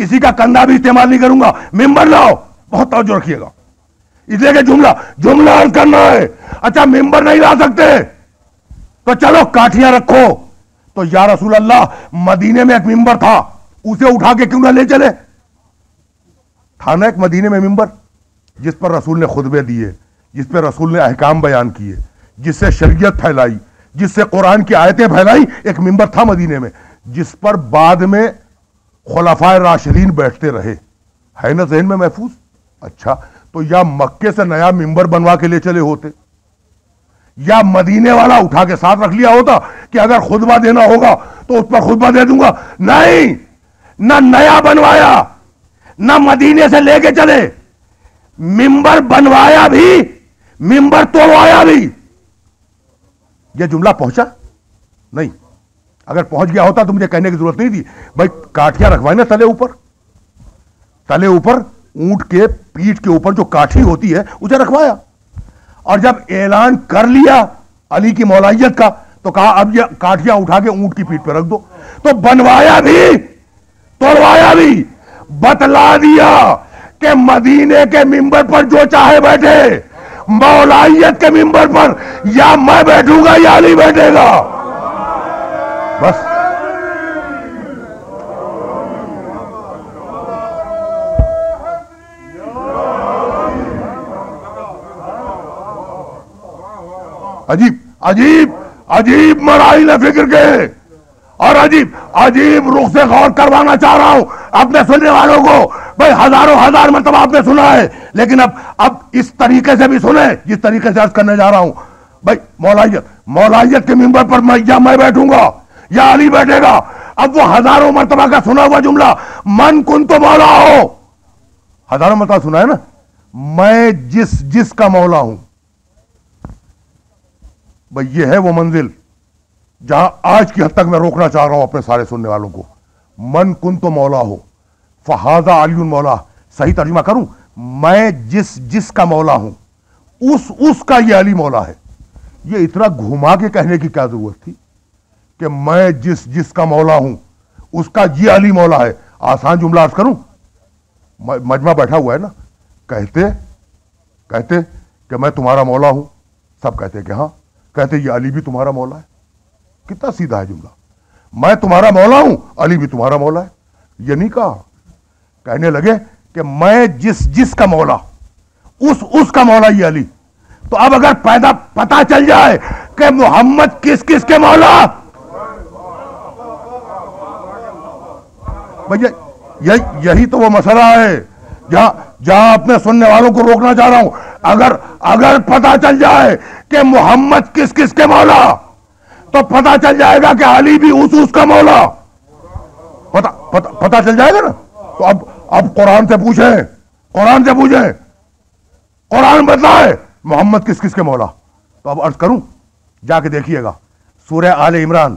کسی کا کندھا بھی استعمال نہیں کروں گا. ممبر لاؤ. بہت توجہ رکھیے گا اس لیے کہ جملہ عرض کرنا ہے. اچھا ممبر نہیں لا سکتے تو چلو کاٹھیاں رکھو. تو یا رسول اللہ مدینے میں ایک ممبر تھا, اسے اٹھا کے کیوں نہ لے چلے؟ تھا نا ایک مدینے میں ممبر جس پر رسول نے خطبے دیے, جس پہ رسول نے احکام بیان کیے, جس سے شریعت پھیلائی, جس سے قرآن کی آیتیں پھیلائی. ایک ممبر تھا مدینے میں جس پر بعد میں خلفائے راشدین بیٹھتے رہے. ہے نا ذہن میں محفوظ؟ اچھا تو یا مکے سے نیا ممبر بنوا کے لے چلے ہوتے, یا مدینے والا اٹھا کے ساتھ رکھ لیا ہوتا کہ اگر خطبہ دینا ہوگا تو اس پر خطبہ دے دوں گا. نہیں, نہ نیا بنوایا نہ مدینے سے لے کے چلے. ممبر بنوایا بھی, ممبر توڑوایا بھی. یہ جملہ پہنچا نہیں؟ اگر پہنچ گیا ہوتا تو مجھے کہنے کی ضرورت نہیں تھی. بھائی کاٹھیاں رکھوائیں نا تلے اوپر اونٹ کے پیٹھ کے اوپر جو کاٹھی ہوتی ہے اسے رکھوایا. اور جب اعلان کر لیا علی کی مولائیت کا تو کہا اب یہ کاٹھیاں اٹھا کے اونٹ کی پیٹھ پہ رکھ دو. تو بنوایا بھی توڑوایا بھی. بتلا دیا کہ مدینے کے ممبر پر جو چاہے بیٹھے, مولائیت کے ممبر پر یا میں بیٹھوں گا یا علی بیٹھے گا. بس عجیب عجیب عجیب مراحل فکر کے اور عجیب رخ سے غور کروانا چاہ رہا ہوں اپنے سننے والوں کو. بھائی ہزار مرتبہ آپ نے سنا ہے, لیکن اب اس طریقے سے بھی سنیں جس طریقے سے عرض کرنے جا رہا ہوں. بھائی مولائیت کے ممبر پر میں بیٹھوں گا یا علی بیٹھے گا. اب وہ ہزاروں مرتبہ کا سنا ہوا جملہ من کن تو مولا ہو, ہزاروں مرتبہ سنا ہے نا, میں جس کا مولا ہوں. بھئی یہ ہے وہ منزل جہاں آج کی حد تک میں روکنا چاہ رہا ہوں اپنے سارے سننے والوں کو. من کن تو مولا ہو فہذا علی مولا. صحیح ترجمہ کروں, میں جس کا مولا ہوں اس کا یہ علی مولا ہے. یہ اتنا گھما کے کہنے کی کیا ضرورت تھی کہ میں جس کا مولا ہوں اس کا یہ علی مولا ہے. آسان جملہ عرض کروں, مجمع بیٹھا ہوا ہے نا, کہتے کہ میں تمہارا مولا ہوں, سب کہتے کہ ہاں, کہتے یہ علی بھی تمہارا مولا ہے. کتنا سیدھا ہے جملہ, میں تمہارا مولا ہوں علی بھی تمہارا مولا ہے. یہ نہیں کہا, کہنے لگے کہ میں جس کا مولا اس کا مولا یہ علی. تو اب اگر پتا چل جائے کہ محمد کس کے مولا, یہی تو وہ مسئلہ ہے جہاں اپنے سننے والوں کو روکنا چاہ رہا ہوں. اگر پتا چل جائے کہ محمد کس کے مولا تو پتا چل جائے گا کہ علی بھی اس کا مولا. پتا چل جائے گا نا. تو اب قرآن سے پوچھیں قرآن بتلائے محمد کس کے مولا. تو اب عرض کروں, جا کے دیکھیے گا سورہ آل عمران,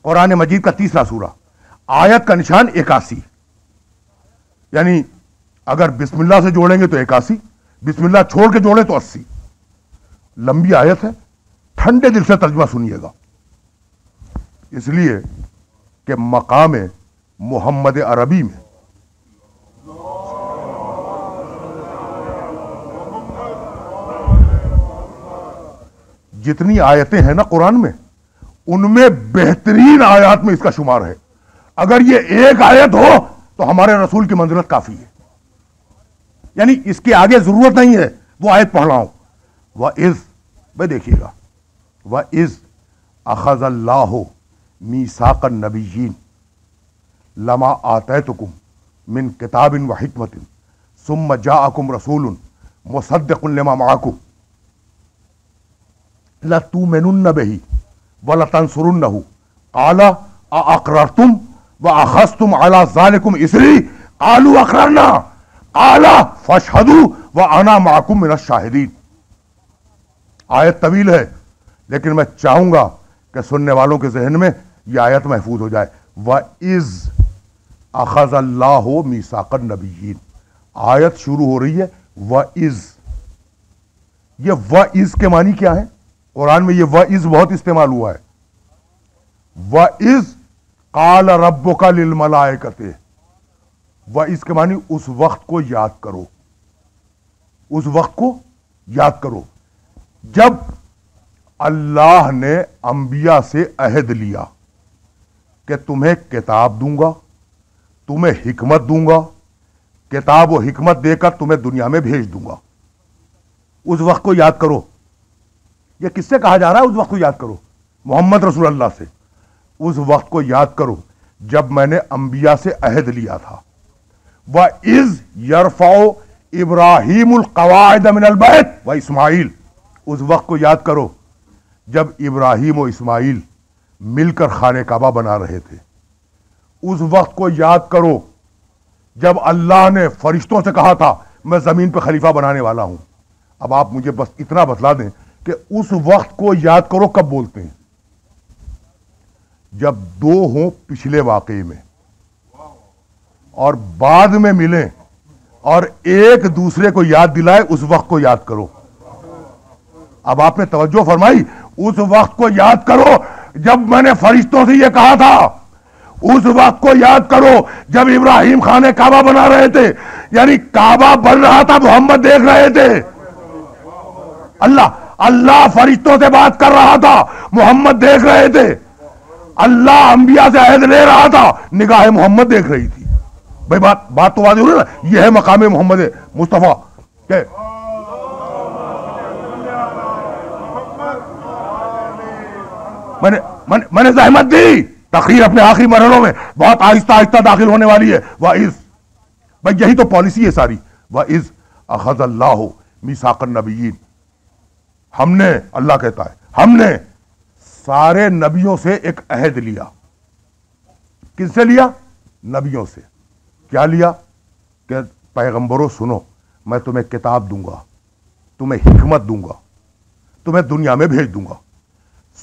قرآن مجید کا 30واں سورہ, آیت کا نشان 81. یعنی اگر بسم اللہ سے جوڑیں گے تو 81, بسم اللہ چھوڑ کے جوڑیں تو 80. لمبی آیت ہے, ٹھنڈے دل سے ترجمہ سنیے گا, اس لیے کہ مقام محمد عربی میں جتنی آیتیں ہیں نا قرآن میں, ان میں بہترین آیات میں اس کا شمار ہے. اگر یہ ایک آیت ہو تو ہمارے رسول کی منزلت کافی ہے. یعنی اس کے آگے ضرورت نہیں ہے وہ آیت پڑھ رہا ہوں. وَإِذْ, بھائی دیکھیے گا, وَإِذْ أَخَذَ اللَّهُ مِيثَاقَ النَّبِيِّينَ لَمَا آتَيْتُكُم مِّن كِتَابٍ وَحِكْمَةٍ ثُمَّ جَاءَكُمْ رَسُولٌ مُصَدِّقٌ لِّمَا مَعَكُمْ لَتُؤْمِنُنَّ بِهِ وَلَتَنصُرُنَّهُ قَالَ أَأَقْرَرْتُمْ وَأَخَذْتُمْ عَلَى ذَلِكُمْ إِصْرِي قَالُوا أَقْرَرْنَا قَالَ فَاشْهَدُوا وَأَنَا مَعَكُمْ مِنَ الشَّاهِدِينَ. آیت طویل ہے لیکن میں چاہوں گا کہ سننے والوں کے ذہن میں یہ آیت محفوظ ہو جائے. وَإِذْ أَخَذَ اللَّهُ مِيثَاقَ النَّبِيِّينَ, آیت شروع ہو رہی ہے وَإِذْ. یہ وَإِذْ کے معنی کیا ہے؟ قرآن میں یہ وَإِذْ بہت استعمال ہوا ہے. وَإِذْ قَالَ رَبُّكَ لِلْمَلَائِكَةِ, وہ اس کے معنی اس وقت کو یاد کرو، اس وقت کو یاد کرو جب اللہ نے انبیاء سے عہد لیا کہ تمہیں کتاب دوں گا، تمہیں حکمت دوں گا، کتاب و حکمت دے کر تمہیں دنیا میں بھیج دوں گا۔ اس وقت کو یاد کرو۔ یہ کس سے کہا جا رہا ہے اس وقت کو یاد کرو؟ محمد رسول اللہ سے۔ اس وقت کو یاد کرو جب میں نے انبیاء سے عہد لیا تھا۔ وَإِذْ يَرْفَعُ إِبْرَاهِيمُ الْقَوَاعِدَ مِنَ الْبَيْتِ وَإِسْمَاعِيلُ۔ اس وقت کو یاد کرو جب ابراہیم و اسماعیل مل کر خانہ کعبہ بنا رہے تھے۔ اس وقت کو یاد کرو جب اللہ نے فرشتوں سے کہا تھا میں زمین پہ خلیفہ بنانے والا ہوں۔ اب آپ مجھے بس اتنا بتلا دیں کہ اس وقت کو یاد کرو کب بولتے ہیں؟ جب دو ہوں پچھلے واقعے میں اور بعد میں ملیں اور ایک دوسرے کو یاد دلائے، اس وقت کو یاد کرو۔ اب آپ نے توجہ فرمائی؟ اس وقت کو یاد کرو جب میں نے فرشتوں سے یہ کہا تھا۔ اس وقت کو یاد کرو جب ابراہیم خانہ کعبہ بنا رہے تھے، یعنی کعبہ بن رہا تھا، محمد دیکھ رہے تھے۔ اللہ فرشتوں سے بات کر رہا تھا، محمد دیکھ رہے تھے۔ اللہ انبیاء سے عہد لے رہا تھا، نگاہ محمد دیکھ رہی تھی۔ بھائی بات تو واضح ہو رہی ہے نا؟ یہ ہے مقام محمد مصطفیٰ کہ میں نے زحمت دی، تقریر اپنے آخری مرحلوں میں بہت آہستہ آہستہ داخل ہونے والی ہے۔ وَإِذْ، بھائی یہی تو پالیسی ہے ساری۔ وَإِذْ أَخَذَ اللَّهُ مِيثَاقَ النَّبِيِّينَ، ہم نے، اللہ کہتا ہے ہم نے سارے نبیوں سے ایک عہد لیا۔ کس سے لیا؟ نبیوں سے۔ کیا لیا؟ کہ پیغمبروں سنو، میں تمہیں کتاب دوں گا، تمہیں حکمت دوں گا، تمہیں دنیا میں بھیج دوں گا۔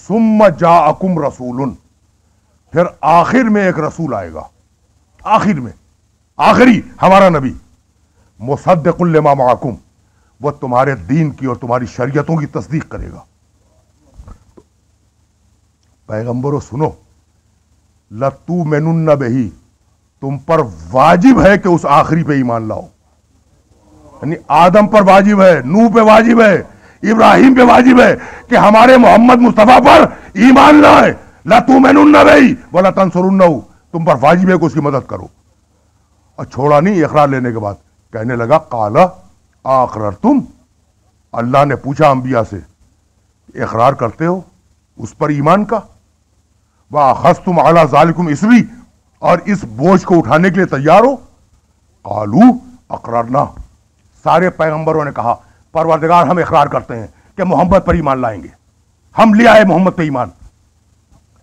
ثم جاءکم رسول، پھر آخر میں ایک رسول آئے گا، آخر میں، آخری ہمارا نبی، مصدق لما معکم، وہ تمہارے دین کی اور تمہاری شریعتوں کی تصدیق کرے گا۔ پیغمبروں سنو، لَتُؤْمِنُنَّ بِهِ، تم پر واجب ہے کہ اس آخری پہ ایمان لاؤ۔ یعنی آدم پر واجب ہے، نوح پہ واجب ہے، ابراہیم پہ واجب ہے کہ ہمارے محمد مصطفیٰ پر ایمان لائے۔ لَتُؤْمِنُنَّ بِهِ وَلَتَنْصُرُنَّهُ، تم پر واجب ہے کہ اس کی مدد کرو۔ اور چھوڑا نہیں اقرار لینے کے بعد، کہنے لگا قَالَ اقررتم، اللہ نے پوچھا انبیاء سے اقرار کرتے ہو اس پر ایمان کا؟ وَأَخَذْتُمْ عَلَى ذَلِكُمْ إِصْرِي، اور اس بوجھ کو اٹھانے کے لیے تیار ہو؟ قَالُوا اقررنا، سارے پیغمبروں نے کہا پروردگار ہم اقرار کرتے ہیں کہ محمد پر ایمان لائیں گے، ہم لے آئے محمد پہ ایمان۔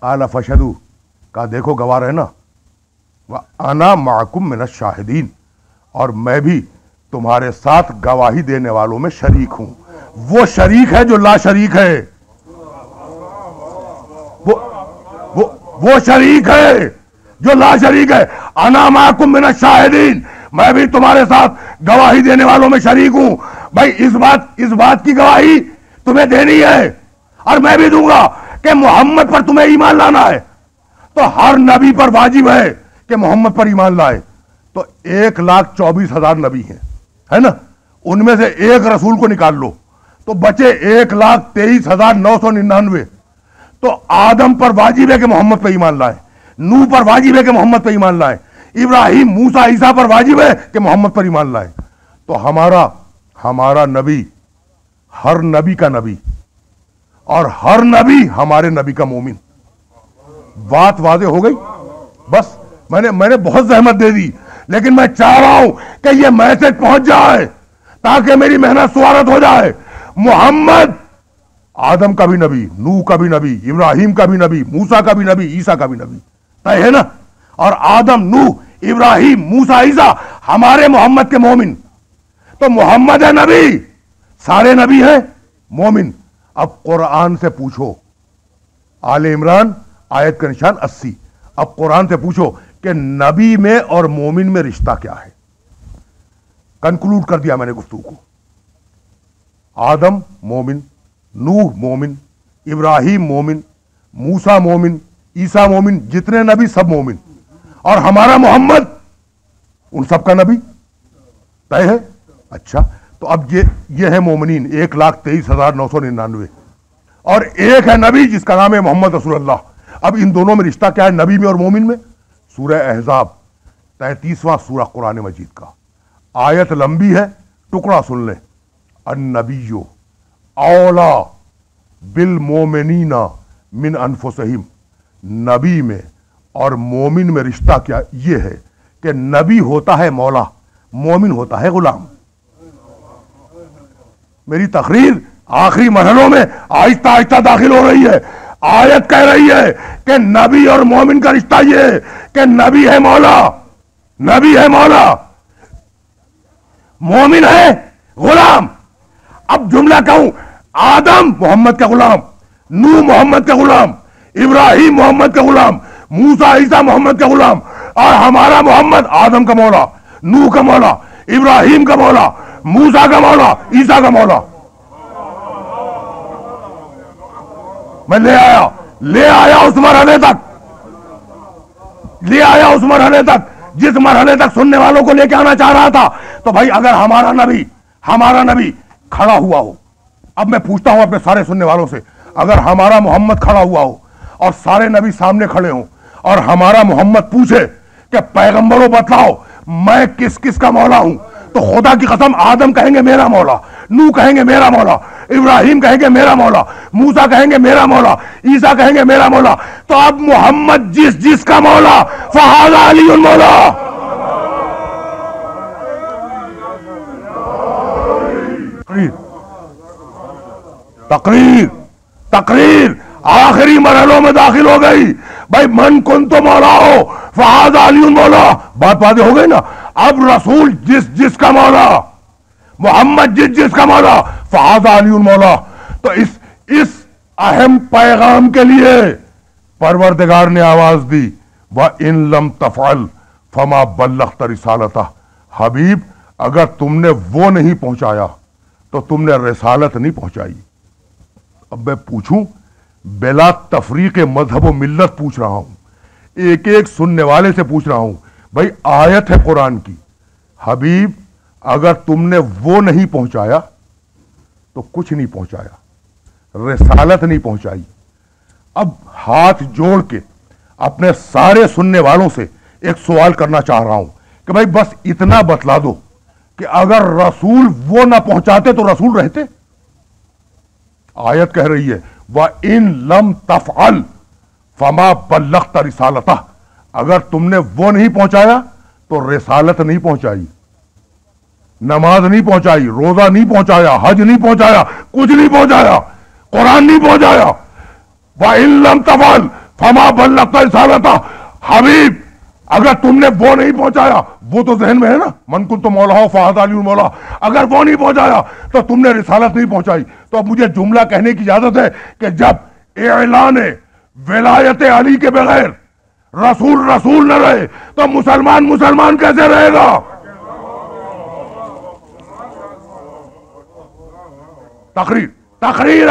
قَالَ فَاشْهَدُوا، کہا دیکھو گواہ رہنا، وَأَنَا مَعَكُمْ مِنَ الشَّاهِدِينَ، اور میں بھی تمہارے ساتھ گواہی دینے والوں میں شریک ہوں۔ وہ شریک ہے جو لا شریک ہے، وہ شریک ہے جو لا شریک ہے۔ انا معکم من الشاہدین، میں بھی تمہارے ساتھ گواہی دینے والوں میں شریک ہوں۔ بھائی اس بات کی گواہی تمہیں دینی ہے اور میں بھی دوں گا کہ محمد پر تمہیں ایمان لانا ہے، تو ہر نبی پر واجب ہے کہ محمد پر ایمان لائے۔ تو 1,24,000 نبی ہیں، ہے نا؟ ان میں سے ایک رسول کو نکال لو تو بچے 1,23,999۔ تو آدم پر واجب ہے کہ محمد پہ ایمان لائے، نوح پر واجب ہے کہ محمد پہ ایمان لائے، ابراہیم، موسیٰ، عیسیٰ پر واجب ہے کہ محمد پر ایمان لائے۔ تو ہمارا نبی ہر نبی کا نبی اور ہر نبی ہمارے نبی کا مومن۔ بات واضح ہو گئی؟ بس میں نے بہت زحمت دے دی، لیکن میں چاہ رہا ہوں کہ یہ میسج پہنچ جائے تاکہ میری محنت سوارت ہو جائے۔ محمد آدم کا بھی نبی، نوح کا بھی نبی، ابراہیم کا بھی نبی، موسیٰ کا بھی نبی، عیسیٰ کا بھی نبی، طے ہے نا؟ اور آدم، نوح، ابراہیم، موسیٰ، عیسیٰ ہمارے محمد کے مومن۔ تو محمد ہے نبی، سارے نبی ہیں مومن۔ اب قرآن سے پوچھو، آل عمران آیت کا نشان 80، اب قرآن سے پوچھو کہ نبی میں اور مومن میں رشتہ کیا ہے؟ کنکلوڈ کر دیا میں نے گفتگو کو۔ آدم مومن، نوح مومن، ابراہیم مومن، موسیٰ مومن، عیسیٰ مومن، جتنے نبی سب مومن، اور ہمارا محمد ان سب کا نبی طے ہے. اچھا تو اب یہ ہے مومنین 1,23,999 اور ایک ہے نبی جس کا نام ہے محمد رسول اللہ. اب ان دونوں میں رشتہ کیا ہے نبی میں اور مومن میں؟ سورہ احزاب 33واں سورہ قرآن مجید کا. آیت لمبی ہے, ٹکڑا سن لیں. النبی اولا بالمومنین من انفسہم. نبی میں اور مومن میں رشتہ کیا یہ ہے کہ نبی ہوتا ہے مولا, مومن ہوتا ہے غلام. میری تقریر آخری مرحلوں میں آہستہ آہستہ داخل ہو رہی ہے. آیت کہہ رہی ہے کہ نبی اور مومن کا رشتہ یہ ہے کہ نبی ہے مولا, نبی ہے مولا, مومن ہے غلام. اب جملہ کہوں, آدم محمد کا غلام, نوح محمد کا غلام, ابراہیم محمد کا غلام, موسیٰ عیسیٰ محمد کا غلام, اور ہمارا محمد آدم کا مولا, نوح کا مولا, ابراہیم کا مولا, موسیٰ کا مولا, عیسیٰ کا مولا. میں لے آیا اس مرحلے تک, لے آیا اس مرحلے تک جس مرحلے تک سننے والوں کو لے کے آنا چاہ رہا تھا. تو بھائی اگر ہمارا نبی کھڑا ہوا ہو, اب میں پوچھتا ہوں اپنے سارے سننے والوں سے, اگر ہمارا محمد کھڑا ہوا ہو اور سارے نبی سامنے کھڑے ہوں اور ہمارا محمد پوچھے کہ پیغمبروں بتلاؤ میں کس کس کا مولا ہوں, تو خدا کی قسم آدم کہیں گے میرا مولا, نوح کہیں گے میرا مولا, ابراہیم کہیں گے میرا مولا, موسیٰ کہیں گے میرا مولا, عیسیٰ کہیں گے میرا مولا. تو اب محمد جس کا مولا فہذا علی المولا. تقریر آخری مرحلوں میں داخل ہو گئی. بھائی من کن تو مولا ہو فہذا علی المولا, بات واضح ہو گئی نا. اب رسول جس کا مولا, محمد جس کا مولا فہذا علی المولا. تو اس اہم پیغام کے لیے پروردگار نے آواز دی وَإِن لَمْ تَفْعَلْ فَمَا بَلَّغْتَ رِسَالَتَهُ. حبیب اگر تم نے وہ نہیں پہنچایا تو تم نے رسالت نہیں پہنچائی. اب میں پوچھوں, بلا تفریق مذہب و ملت پوچھ رہا ہوں, ایک ایک سننے والے سے پوچھ رہا ہوں, بھائی آیت ہے قرآن کی, حبیب اگر تم نے وہ نہیں پہنچایا تو کچھ نہیں پہنچایا, رسالت نہیں پہنچائی. اب ہاتھ جوڑ کے اپنے سارے سننے والوں سے ایک سوال کرنا چاہ رہا ہوں کہ بھائی بس اتنا بتلا دو کہ اگر رسول وہ نہ پہنچاتے تو رسول رہتے. آیت کہہ رہی ہے وَإِن لَمْ تَفْعَلْ فَمَا بَلَّغْتَ رِسَالَتَهُ. اگر تم نے وہ نہیں پہنچایا تو رسالت نہیں پہنچائی, نماز نہیں پہنچائی, روزہ نہیں پہنچایا, حج نہیں پہنچایا, کچھ نہیں پہنچایا, قرآن نہیں پہنچایا. وَإِن لَمْ تَفْعَلْ فَمَا بَلَّغْتَ رِسَالَتَهُ. حبیب اگر تم نے وہ نہیں پہنچایا, وہ تو ذہن میں ہے نا, من کن تو مولا ہو فہذا علی المولا, اگر وہ نہیں پہنچایا تو تم نے رسالت نہیں پہنچائی. تو اب مجھے جملہ کہنے کی اجازت ہے کہ جب اعلان ولایت علی کے بغیر رسول نہ رہے تو مسلمان کیسے رہے گا؟ تقریر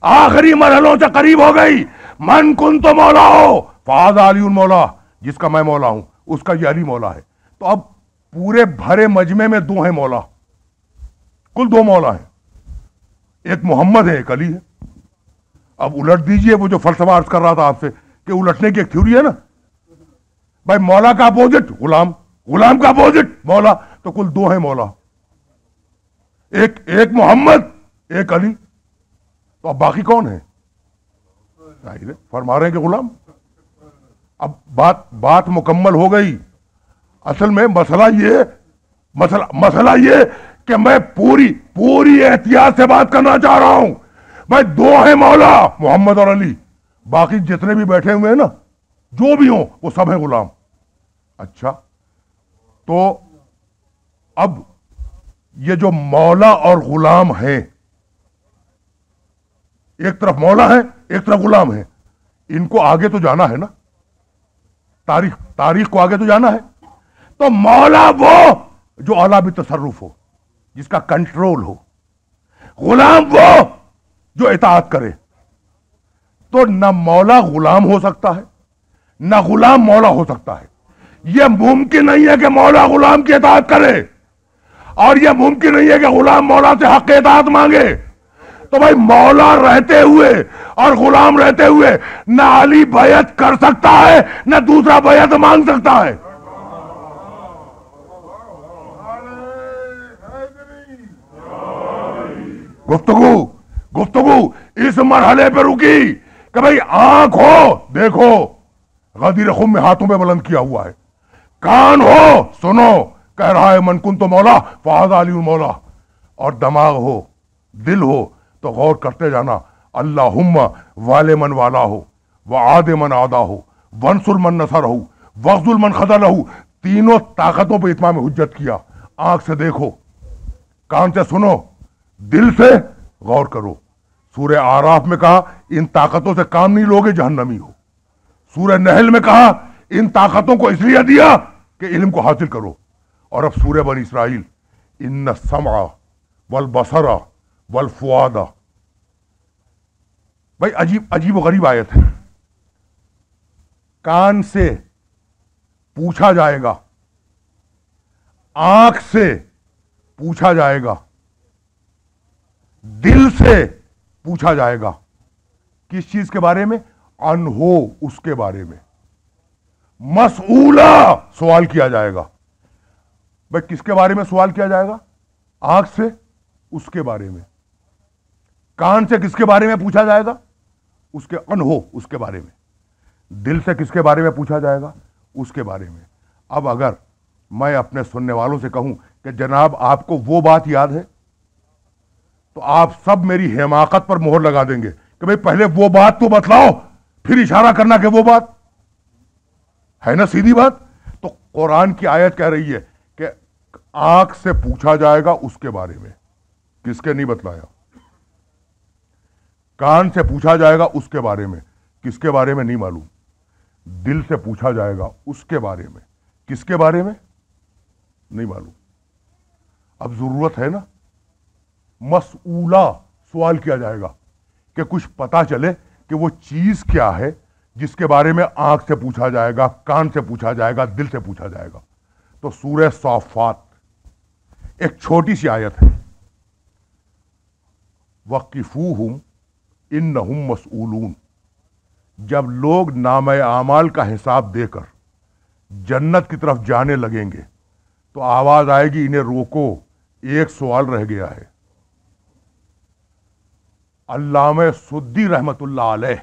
آخری مرحلوں سے قریب ہو گئی. من کن تو مولا ہو فہذا علی المولا, جس کا میں مولا ہوں اس کا یہ علی مولا ہے. تو اب پورے بھرے مجمع میں دو ہیں مولا, کل دو مولا ہیں, ایک محمد ہے ایک علی ہے. اب الٹ دیجئے وہ جو فلسفہ عرض کر رہا تھا آپ سے کہ الٹنے کی ایک تھیوری ہے نا, بھائی مولا کا اپوزٹ غلام, غلام کا اپوزٹ مولا, تو کل دو ہیں مولا, ایک محمد ایک علی. تو اب باقی کون ہے؟ فرما رہے ہیں کہ غلام. اب بات مکمل ہو گئی. اصل میں مسئلہ یہ کہ میں پوری احتیاط سے بات کرنا چاہ رہا ہوں. بھائی دو ہیں مولا, محمد اور علی, باقی جتنے بھی بیٹھے ہوئے ہیں نا, جو بھی ہوں وہ سب ہیں غلام. اچھا تو اب یہ جو مولا اور غلام ہیں, ایک طرف مولا ہے ایک طرف غلام ہے, ان کو آگے تو جانا ہے نا, تاریخ کو آگے تو جانا ہے. تو مولا وہ جو اعلیٰ بتصرف ہو, جس کا کنٹرول ہو, غلام وہ جو اطاعت کرے. تو نہ مولا غلام ہو سکتا ہے نہ غلام مولا ہو سکتا ہے. یہ ممکن نہیں ہے کہ مولا غلام کی اطاعت کرے، اور یہ ممکن نہیں ہے کہ غلام مولا سے حق اطاعت مانگے۔ تو بھائی مولا رہتے ہوئے اور غلام رہتے ہوئے نہ علی بیعت کر سکتا ہے نہ دوسرا بیعت مانگ سکتا ہے۔ گفتگو اس مرحلے پہ رکی کہ بھئی آنکھ ہو دیکھو، غدیر خم میں ہاتھوں پہ بلند کیا ہوا ہے، کان ہو سنو کہہ رہا ہے من کنت مولا فہذا علی مولا، اور دماغ ہو دل ہو تو غور کرتے جانا اللہم والے من والا ہو وعاد من عادا ہو ونصر من نصر ہو وخذل من خذل ہو۔ تینوں طاقتوں پہ اتمام حجت کیا۔ آنکھ سے دیکھو، کان سے سنو، دل سے غور کرو۔ سورہ آراف میں کہا ان طاقتوں سے کام نہیں لوگے جہنمی ہو۔ سورہ نحل میں کہا ان طاقتوں کو اس لیے دیا کہ علم کو حاصل کرو۔ اور اب سورہ بنی اسرائیل ان السمع والبصر والفؤاد، بھائی عجیب و غریب آیت ہے۔ کان سے پوچھا جائے گا، آنکھ سے پوچھا جائے گا، دل سے پوچھا جائے گا۔ کس چیز کے بارے میں؟ انہو، اس کے بارے میں۔ مسئولہ، سوال کیا جائے گا۔ بھائی کس کے بارے میں سوال کیا جائے گا؟ آنکھ سے اس کے بارے میں۔ کان سے کس کے بارے میں پوچھا جائے گا؟ اس کے انہو، اس کے بارے میں۔ دل سے کس کے بارے میں پوچھا جائے گا؟ اس کے بارے میں۔ اب اگر میں اپنے سننے والوں سے کہوں کہ جناب آپ کو وہ بات یاد ہے، تو آپ سب میری حماقت پر مہر لگا دیں گے کہ بھئی پہلے وہ بات تو بتلاؤ، پھر اشارہ کرنا کہ وہ بات ہے نا، سیدھی بات۔ تو قرآن کی آیت کہہ رہی ہے کہ آنکھ سے پوچھا جائے گا اس کے بارے میں، کس کے نہیں بتلایا۔ کان سے پوچھا جائے گا اس کے بارے میں، کس کے بارے میں نہیں معلوم۔ دل سے پوچھا جائے گا اس کے بارے میں، کس کے بارے میں نہیں معلوم۔ اب ضرورت ہے نا، مسئولہ، سوال کیا جائے گا کہ کچھ پتا چلے کہ وہ چیز کیا ہے جس کے بارے میں آنکھ سے پوچھا جائے گا، کان سے پوچھا جائے گا، دل سے پوچھا جائے گا۔ تو سورہ صافات ایک چھوٹی سی آیت ہے، وَقِفُوهُمْ إِنَّهُمْ مَسْئُولُونَ۔ جب لوگ نامہ اعمال کا حساب دے کر جنت کی طرف جانے لگیں گے تو آواز آئے گی انہیں روکو، ایک سوال رہ گیا ہے۔ علامہ سدی رحمت اللہ علیہ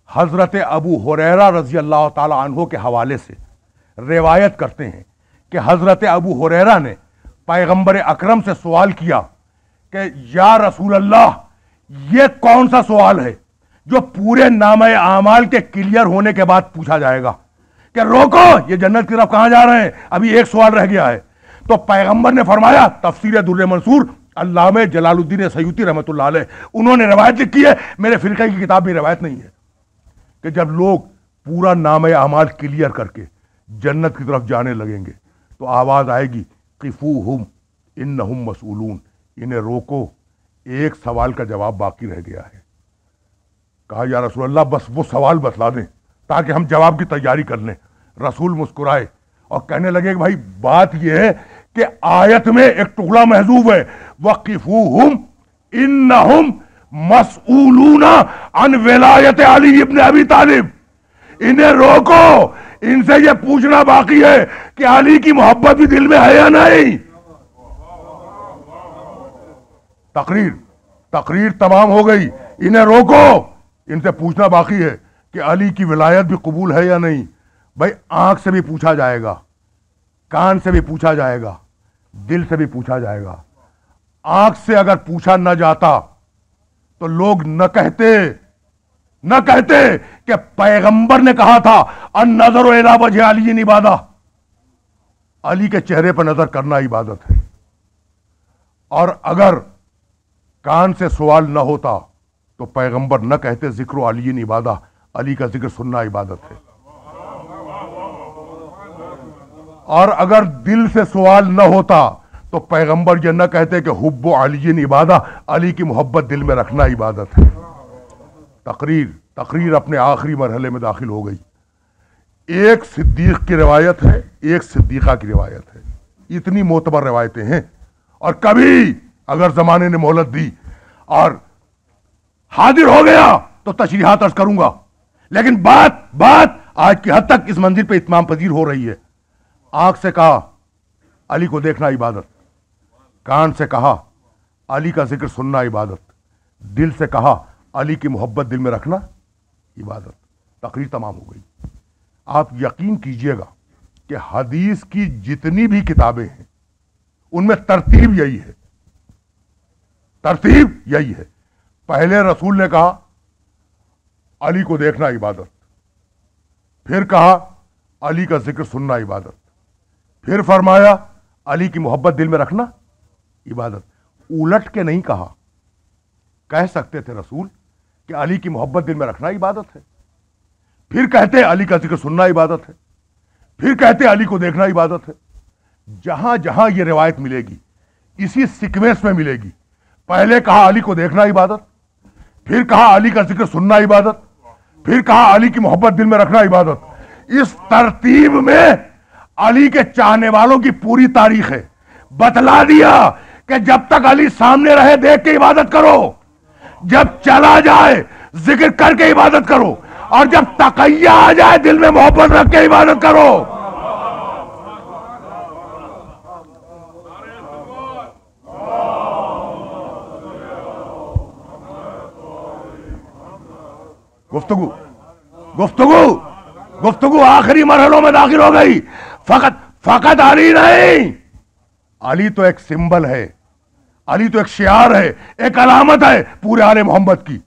حضرت ابو ہریرہ رضی اللہ تعالی عنہ کے حوالے سے روایت کرتے ہیں کہ حضرت ابو ہریرہ نے پیغمبر اکرم سے سوال کیا کہ یا رسول اللہ، یہ کون سا سوال ہے جو پورے نامہ اعمال کے کلیئر ہونے کے بعد پوچھا جائے گا کہ روکو، یہ جنت کی طرف کہاں جا رہے ہیں، ابھی ایک سوال رہ گیا ہے۔ تو پیغمبر نے فرمایا، تفسیر در منصور علامہ جلال الدین سیوطی رحمت اللہ علیہ، انہوں نے روایت لکھی ہے، میرے فرقے کی کتاب میں روایت نہیں ہے، کہ جب لوگ پورا نامہ اعمال کلیئر کر کے جنت کی طرف جانے لگیں گے تو آواز آئے گی قفوہم انہم مسئولون، انہیں روکو، ایک سوال کا جواب باقی رہ گیا ہے۔ کہا یا رسول اللہ بس وہ سوال بتلا دیں تاکہ ہم جواب کی تیاری کر لیں۔ رسول مسکرائے اور کہنے لگے کہ بھائی بات یہ ہے کہ آیت میں ایک ٹکڑا محذوف ہے، وَقِفُوهُمْ إِنَّهُمْ مَسْئُولُونَ عَنْ وِلَایَتِ عَلِی ابن ابی طالب۔ انہیں روکو، ان سے یہ پوچھنا باقی ہے کہ علی کی محبت بھی دل میں ہے یا نہیں۔ تقریر تمام ہو گئی، انہیں روکو، ان سے پوچھنا باقی ہے کہ علی کی ولایت بھی قبول ہے یا نہیں۔ بھائی آنکھ سے بھی پوچھا جائے گا، کان سے بھی پوچھا جائے گا، دل سے بھی پوچھا جائے گا۔ آنکھ سے اگر پوچھا نہ جاتا تو لوگ نہ کہتے کہ پیغمبر نے کہا تھا النظر الی وجہ علی عبادہ، علی کے چہرے پر نظر کرنا عبادت ہے۔ اور اگر کان سے سوال نہ ہوتا تو پیغمبر نہ کہتے ذکر علی عبادہ، علی کا ذکر سننا عبادت ہے۔ اور اگر دل سے سوال نہ ہوتا تو پیغمبر یہ نہ کہتے کہ حب علی عبادہ، علی کی محبت دل میں رکھنا عبادت ہے۔ تقریر اپنے آخری مرحلے میں داخل ہو گئی۔ ایک صدیق کی روایت ہے، ایک صدیقہ کی روایت ہے، اتنی معتبر روایتیں ہیں، اور کبھی اگر زمانے نے مہلت دی اور حاضر ہو گیا تو تشریحات عرض کروں گا، لیکن بات آج کی حد تک اس منزل پہ اتمام پذیر ہو رہی ہے۔ آنکھ سے کہا علی کو دیکھنا عبادت، کان سے کہا علی کا ذکر سننا عبادت، دل سے کہا علی کی محبت دل میں رکھنا عبادت۔ تقریر تمام ہو گئی۔ آپ یقین کیجئے گا کہ حدیث کی جتنی بھی کتابیں ہیں ان میں ترتیب یہی ہے، ترتیب یہی ہے۔ پہلے رسول نے کہا علی کو دیکھنا عبادت، پھر کہا علی کا ذکر سننا عبادت، پھر فرمایا علی کی محبت دل میں رکھنا عبادت۔ الٹ کے نہیں کہا۔ کہہ سکتے تھے رسول کہ علی کی محبت دل میں رکھنا عبادت ہے، پھر کہتے علی کا ذکر سننا عبادت ہے، پھر کہتے علی کو دیکھنا عبادت ہے۔ جہاں جہاں یہ روایت ملے گی اسی سیکوینس میں ملے گی۔ پہلے کہا علی کو دیکھنا عبادت، پھر کہا علی کا ذکر سننا عبادت، پھر کہا علی کی محبت دل میں رکھنا عبادت۔ اس ترتیب میں علی کے چاہنے والوں کی پوری تاریخ ہے۔ بتلا دیا کہ جب تک علی سامنے رہے دیکھ کے عبادت کرو، جب چلا جائے ذکر کر کے عبادت کرو، اور جب تقیہ آ جائے دل میں محبت رکھ کے عبادت کرو۔ گفتگو آخری مرحلوں میں داخل ہو گئی۔ فقط علی نہیں، علی تو ایک سمبل ہے، علی تو ایک شعار ہے، ایک علامت ہے پورے آل محمد کی۔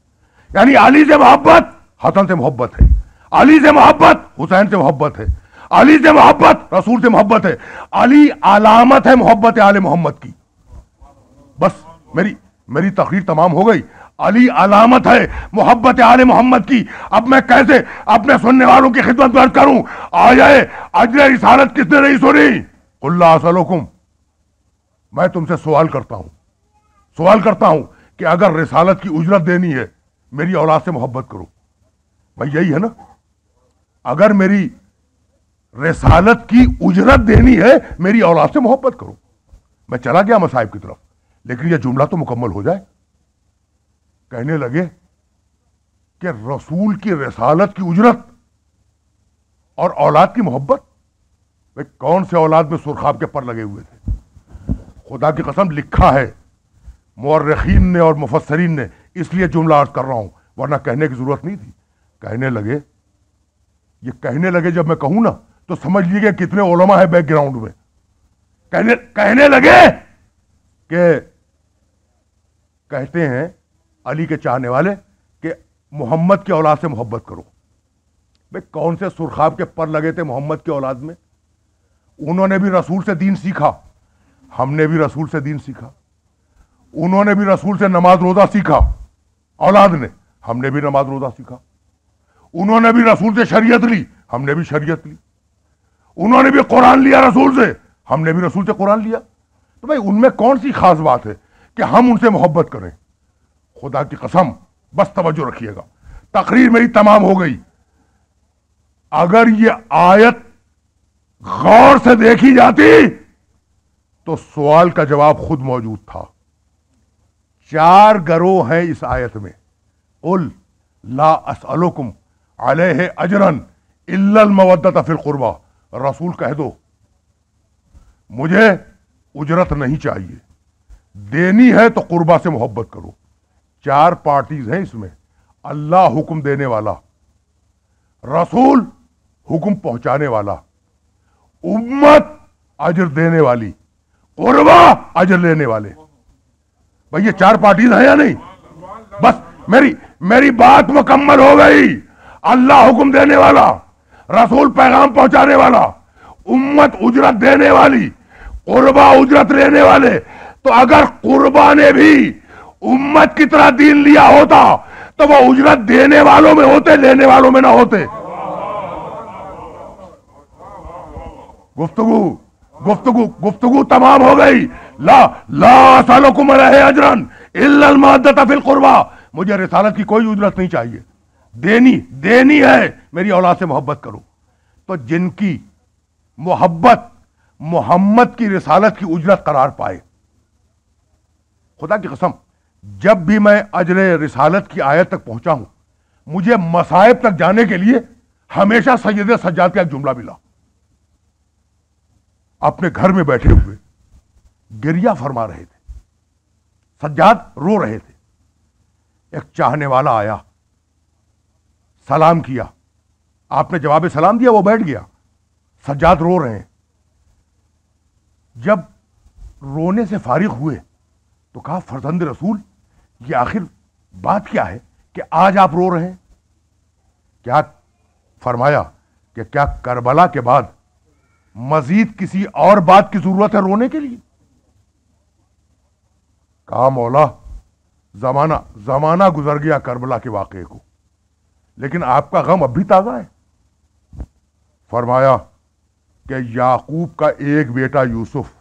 یعنی علی سے محبت حسن سے محبت ہے، علی سے محبت حسین سے محبت ہے، علی سے محبت رسول سے محبت ہے، علی علامت ہے محبت آل محمد کی۔ بس میری تقریر تمام ہو گئی۔ علی علامت ہے محبت آل محمد کی۔ اب میں کیسے اپنے سننے والوں کی خدمت میں عرض کروں؟ آ جائے اجر رسالت کس نے نہیں سنی؟ قل لا اسألکم، میں تم سے سوال کرتا ہوں کہ اگر رسالت کی اجرت دینی ہے میری اولاد سے محبت کرو۔ بھائی یہی ہے نا، اگر میری رسالت کی اجرت دینی ہے میری اولاد سے محبت کرو۔ میں چلا گیا مصائب کی طرف، لیکن یہ جملہ تو مکمل ہو جائے۔ کہنے لگے کہ رسول کی رسالت کی اجرت اور اولاد کی محبت، بھائی کون سے اولاد میں سرخاب کے پر لگے ہوئے تھے؟ خدا کی قسم لکھا ہے مورخین نے اور مفسرین نے، اس لیے جملہ عرض کر رہا ہوں ورنہ کہنے کی ضرورت نہیں تھی۔ کہنے لگے جب میں کہوں نا تو سمجھ لیجیے کتنے علماء ہیں بیک گراؤنڈ میں۔ کہنے لگے کہ کہتے ہیں علی کے چاہنے والے کہ محمد کی اولاد سے محبت کرو۔ بھئی کون سے سرخاب کے پر لگے تھے محمد کی اولاد میں؟ انہوں نے بھی رسول سے دین سیکھا، ہم نے بھی رسول سے دین سیکھا۔ انہوں نے بھی رسول سے نماز روزہ سیکھا، اولاد نے، ہم نے بھی نماز روزہ سیکھا۔ انہوں نے بھی رسول سے شریعت لی، ہم نے بھی شریعت لی۔ انہوں نے بھی قرآن لیا رسول سے، ہم نے بھی رسول سے قرآن لیا۔ تو بھائی ان میں کون سی خاص بات ہے کہ ہم ان سے محبت کریں؟ خدا کی قسم بس توجہ رکھیے گا، تقریر میری تمام ہو گئی۔ اگر یہ آیت غور سے دیکھی جاتی تو سوال کا جواب خود موجود تھا۔ 4 گروہ ہیں اس آیت میں۔ قل لا اسألکم علیہ اجرا الا المودۃ فی القربى، رسول کہہ دو مجھے اجرت نہیں چاہیے، دینی ہے تو قربہ سے محبت کرو۔ 4 پارٹیز ہیں اس میں، اللہ حکم دینے والا، رسول حکم پہنچانے والا، امت اجر دینے والی، قربہ اجر لینے والے۔ بھئی یہ 4 پارٹیز ہیں یا نہیں؟ بس میری بات مکمل ہو گئی۔ اللہ حکم دینے والا، رسول پیغام پہنچانے والا، امت اجرت دینے والی، قربہ اجرت لینے والے۔ تو اگر قربہ نے بھی امت کی طرح دین لیا ہوتا تو وہ اجرت دینے والوں میں ہوتے، لینے والوں میں نہ ہوتے۔ گفتگو تمام ہو گئی۔ لا اسألکم علیہ اجرا الا المودۃ فی القربى، مجھے رسالت کی کوئی اجرت نہیں چاہیے، دینی ہے، میری اولاد سے محبت کرو۔ تو جن کی محبت محمد کی رسالت کی اجرت قرار پائے. خدا کی قسم جب بھی میں اجر رسالت کی آیت تک پہنچا ہوں مجھے مصائب تک جانے کے لیے ہمیشہ سید سجاد کا ایک جملہ ملا. اپنے گھر میں بیٹھے ہوئے گریہ فرما رہے تھے, سجاد رو رہے تھے. ایک چاہنے والا آیا, سلام کیا, آپ نے جواب سلام دیا, وہ بیٹھ گیا. سجاد رو رہے ہیں. جب رونے سے فارغ ہوئے تو کہا فرزند رسول یہ آخر بات کیا ہے کہ آج آپ رو رہے ہیں؟ کیا فرمایا کہ کیا کربلا کے بعد مزید کسی اور بات کی ضرورت ہے رونے کے لیے؟ کہا مولا زمانہ گزر گیا کربلا کے واقعے کو, لیکن آپ کا غم اب بھی تازہ ہے. فرمایا کہ یعقوب کا ایک بیٹا یوسف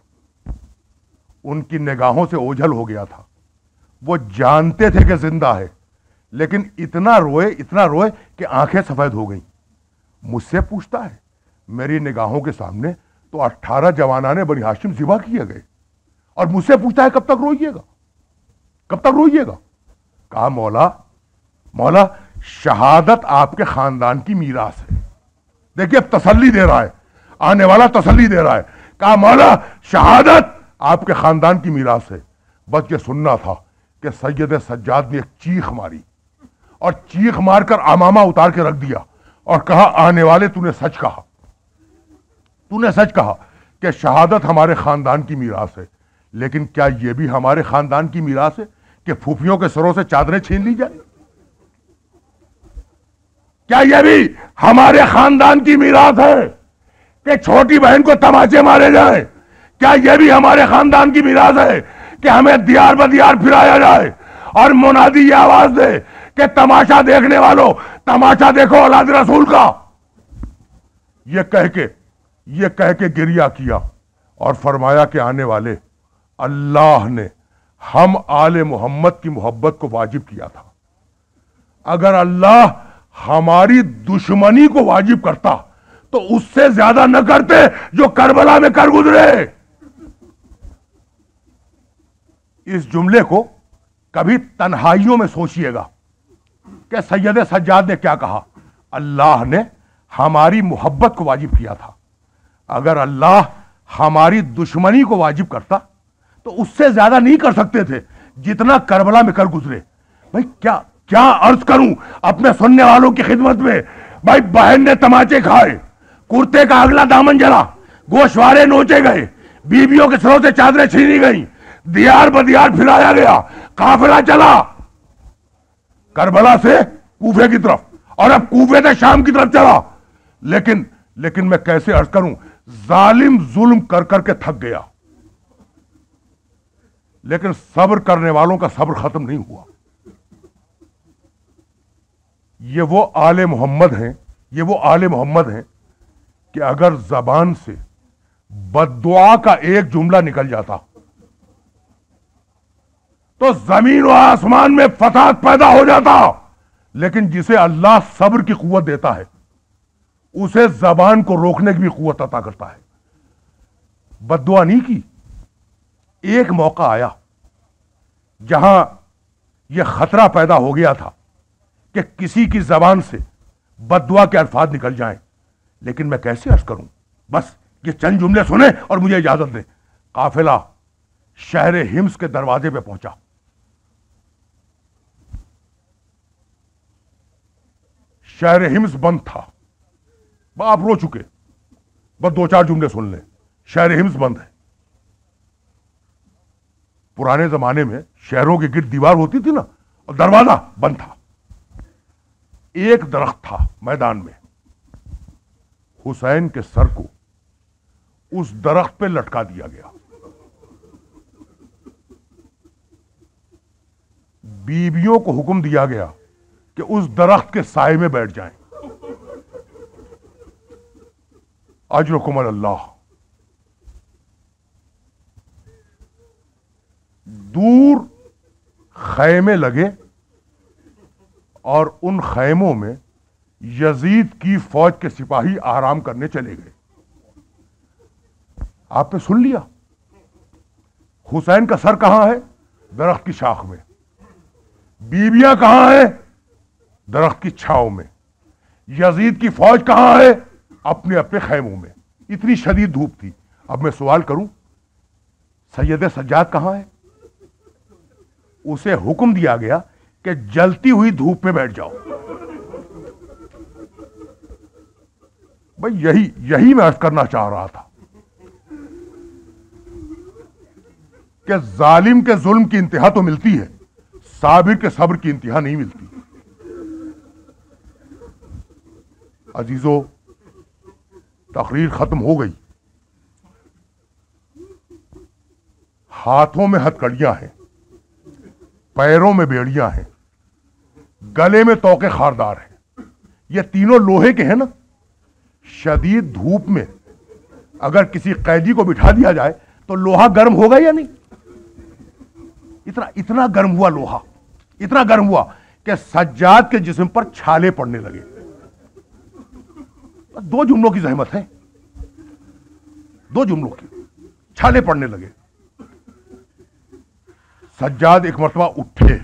ان کی نگاہوں سے اوجھل ہو گیا تھا. وہ جانتے تھے کہ زندہ ہے, لیکن اتنا روئے کہ آنکھیں سفید ہو گئیں. مجھ سے پوچھتا ہے میری نگاہوں کے سامنے تو 18 جوانان بنی ہاشم ذبح کیے گئے, اور مجھ سے پوچھتا ہے کب تک روئیے گا, کب تک روئیے گا؟ کہا مولا شہادت آپ کے خاندان کی میراث ہے. دیکھیے اب تسلی دے رہا ہے, آنے والا تسلی دے رہا ہے. کہا مولا شہادت آپ کے خاندان کی میراث ہے. بس یہ سننا تھا کہ سید سجاد نے ایک چیخ ماری, اور چیخ مار کر امامہ اتار کے رکھ دیا اور کہا آنے والے تو نے سچ کہا کہ شہادت ہمارے خاندان کی میراث ہے, لیکن کیا یہ بھی ہمارے خاندان کی میراث ہے کہ پھوپھیوں کے سروں سے چادریں چھین لی جائیں؟ کیا یہ بھی ہمارے خاندان کی میراث ہے کہ چھوٹی بہن کو تماچے مارے جائیں؟ کیا یہ بھی ہمارے خاندان کی میراث ہے کہ ہمیں دیار بدیار پھرایا جائے اور منادی یہ آواز دے کہ تماشا دیکھنے والوں تماشا دیکھو اولاد رسول کا؟ یہ کہہ کے گریہ کیا اور فرمایا کہ آنے والے اللہ نے ہم آل محمد کی محبت کو واجب کیا تھا. اگر اللہ ہماری دشمنی کو واجب کرتا تو اس سے زیادہ نہ کرتے جو کربلا میں کر گزرے. اس جملے کو کبھی تنہائیوں میں سوچئے گا کہ سید سجاد نے کیا کہا. اللہ نے ہماری محبت کو واجب کیا تھا. اگر اللہ ہماری دشمنی کو واجب کرتا تو اس سے زیادہ نہیں کر سکتے تھے جتنا کربلا میں کر گزرے. بھائی کیا عرض کروں اپنے سننے والوں کی خدمت میں. بھائی بہن نے تماچے کھائے, کرتے کا اگلا دامن جلا, گوشوارے نوچے گئے, بیویوں کے سروں سے چادریں چھینی گئیں, دیار بدیار پھرایا گیا, قافلہ چلا کربلا سے کوفے کی طرف اور اب کوفے سے شام کی طرف چلا. لیکن میں کیسے عرض کروں, ظالم ظلم کر کر کے تھک گیا, لیکن صبر کرنے والوں کا صبر ختم نہیں ہوا. یہ وہ آل محمد ہیں کہ اگر زبان سے بد دعا کا ایک جملہ نکل جاتا تو زمین و آسمان میں فساد پیدا ہو جاتا, لیکن جسے اللہ صبر کی قوت دیتا ہے اسے زبان کو روکنے کی بھی قوت عطا کرتا ہے. بد دعا نہیں کی. ایک موقع آیا جہاں یہ خطرہ پیدا ہو گیا تھا کہ کسی کی زبان سے بد دعا کے الفاظ نکل جائیں, لیکن میں کیسے عرض کروں. بس یہ چند جملے سنیں اور مجھے اجازت دیں. قافلہ شہر ہمس کے دروازے پہ پہنچا. شہر ہمس بند تھا. آپ رو چکے, بس 2-4 جملے سن لیں. شہر ہمس بند ہے. پرانے زمانے میں شہروں کے گرد دیوار ہوتی تھی نا, اور دروازہ بند تھا. ایک درخت تھا میدان میں, حسین کے سر کو اس درخت پہ لٹکا دیا گیا. بیویوں کو حکم دیا گیا کہ اس درخت کے سائے میں بیٹھ جائیں. اجرکم اللہ. دور خیمے لگے اور ان خیموں میں یزید کی فوج کے سپاہی آرام کرنے چلے گئے. آپ نے سن لیا. حسین کا سر کہاں ہے؟ درخت کی شاخ میں. بیویاں کہاں ہیں؟ درخت کی چھاؤں میں. یزید کی فوج کہاں ہے؟ اپنے اپنے خیموں میں. اتنی شدید دھوپ تھی. اب میں سوال کروں، سید سجاد کہاں ہے؟ اسے حکم دیا گیا کہ جلتی ہوئی دھوپ میں بیٹھ جاؤ. بھئی یہی میں عرض کرنا چاہ رہا تھا کہ ظالم کے ظلم کی انتہا تو ملتی ہے، صابر کے صبر کی انتہا نہیں ملتی. عزیزو، تقریر ختم ہو گئی. ہاتھوں میں ہتھکڑیاں ہیں، پیروں میں بیڑیاں ہیں، گلے میں توقے خاردار ہیں. یہ تینوں لوہے کے ہیں نا. شدید دھوپ میں اگر کسی قیدی کو بٹھا دیا جائے تو لوہا گرم ہوگا یا نہیں؟ اتنا گرم ہوا لوہا، اتنا گرم ہوا کہ سجاد کے جسم پر چھالے پڑنے لگے. دو جملوں کی زحمت ہے، دو جملوں کی، چھالے پڑنے لگے. سجاد ایک مرتبہ اٹھے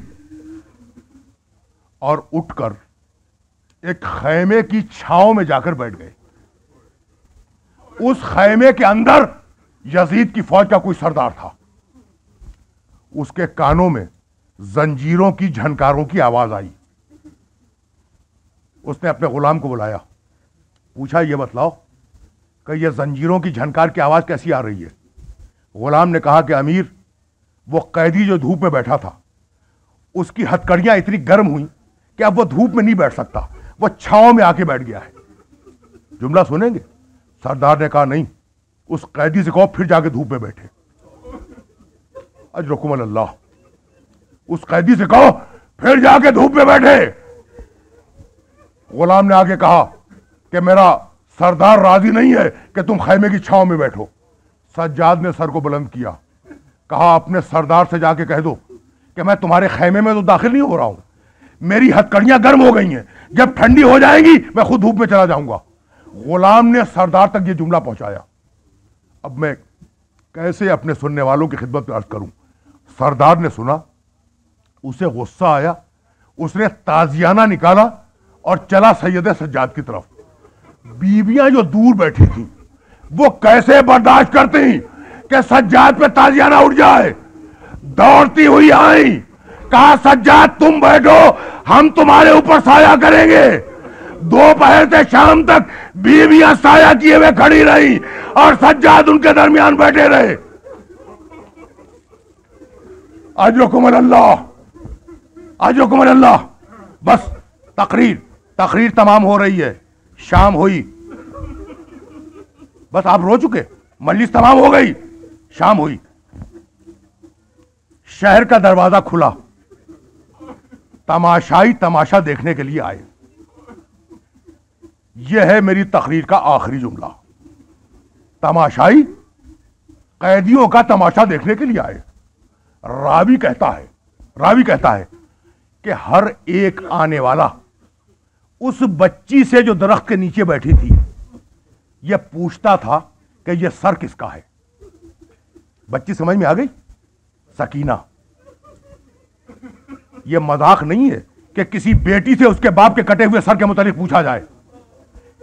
اور اٹھ کر ایک خیمے کی چھاؤں میں جا کر بیٹھ گئے. اس خیمے کے اندر یزید کی فوج کا کوئی سردار تھا. اس کے کانوں میں زنجیروں کی جھنکاروں کی آواز آئی. اس نے اپنے غلام کو بلایا، پوچھا یہ بتلاؤ کہ یہ زنجیروں کی جھنکار کی آواز کیسی آ رہی ہے؟ غلام نے کہا کہ امیر، وہ قیدی جو دھوپ میں بیٹھا تھا اس کی ہتھکڑیاں اتنی گرم ہوئیں کہ اب وہ دھوپ میں نہیں بیٹھ سکتا، وہ چھاؤں میں آ کے بیٹھ گیا ہے. جملہ سنیں گے؟ سردار نے کہا نہیں، اس قیدی سے کہو پھر جا کے دھوپ میں بیٹھے. اجرکم اللہ. اس قیدی سے کہو پھر جا کے دھوپ میں بیٹھے. غلام نے آگے کہا کہ میرا سردار راضی نہیں ہے کہ تم خیمے کی چھاؤں میں بیٹھو. سجاد نے سر کو بلند کیا، کہا اپنے سردار سے جا کے کہہ دو کہ میں تمہارے خیمے میں تو داخل نہیں ہو رہا ہوں، میری ہتھکڑیاں گرم ہو گئی ہیں، جب ٹھنڈی ہو جائیں گی میں خود دھوپ میں چلا جاؤں گا. غلام نے سردار تک یہ جملہ پہنچایا. اب میں کیسے اپنے سننے والوں کی خدمت میں عرض کروں. سردار نے سنا، اسے غصہ آیا، اس نے تازیانہ نکالا اور چلا سید سجاد کی طرف. بیویاں جو دور بیٹھی تھیں وہ کیسے برداشت کرتی کہ سجاد پہ تازیانہ اٹھ جائے؟ دوڑتی ہوئی آئیں، کہا سجاد تم بیٹھو، ہم تمہارے اوپر سایہ کریں گے. دوپہر سے شام تک بیویاں سایہ کیے ہوئے کھڑی رہی اور سجاد ان کے درمیان بیٹھے رہے. اجرکم اللہ، اجرکم اللہ. بس تقریر تمام ہو رہی ہے، شام ہوئی. بس آپ رو چکے، مجلس تمام ہو گئی، شام ہوئی. شہر کا دروازہ کھلا، تماشائی تماشا دیکھنے کے لیے آئے. یہ ہے میری تقریر کا آخری جملہ. تماشائی قیدیوں کا تماشا دیکھنے کے لیے آئے. راوی کہتا ہے کہ ہر ایک آنے والا اس بچی سے جو درخت کے نیچے بیٹھی تھی یہ پوچھتا تھا کہ یہ سر کس کا ہے. بچی سمجھ میں آ گئی؟ سکینہ. یہ مذاق نہیں ہے کہ کسی بیٹی سے اس کے باپ کے کٹے ہوئے سر کے متعلق پوچھا جائے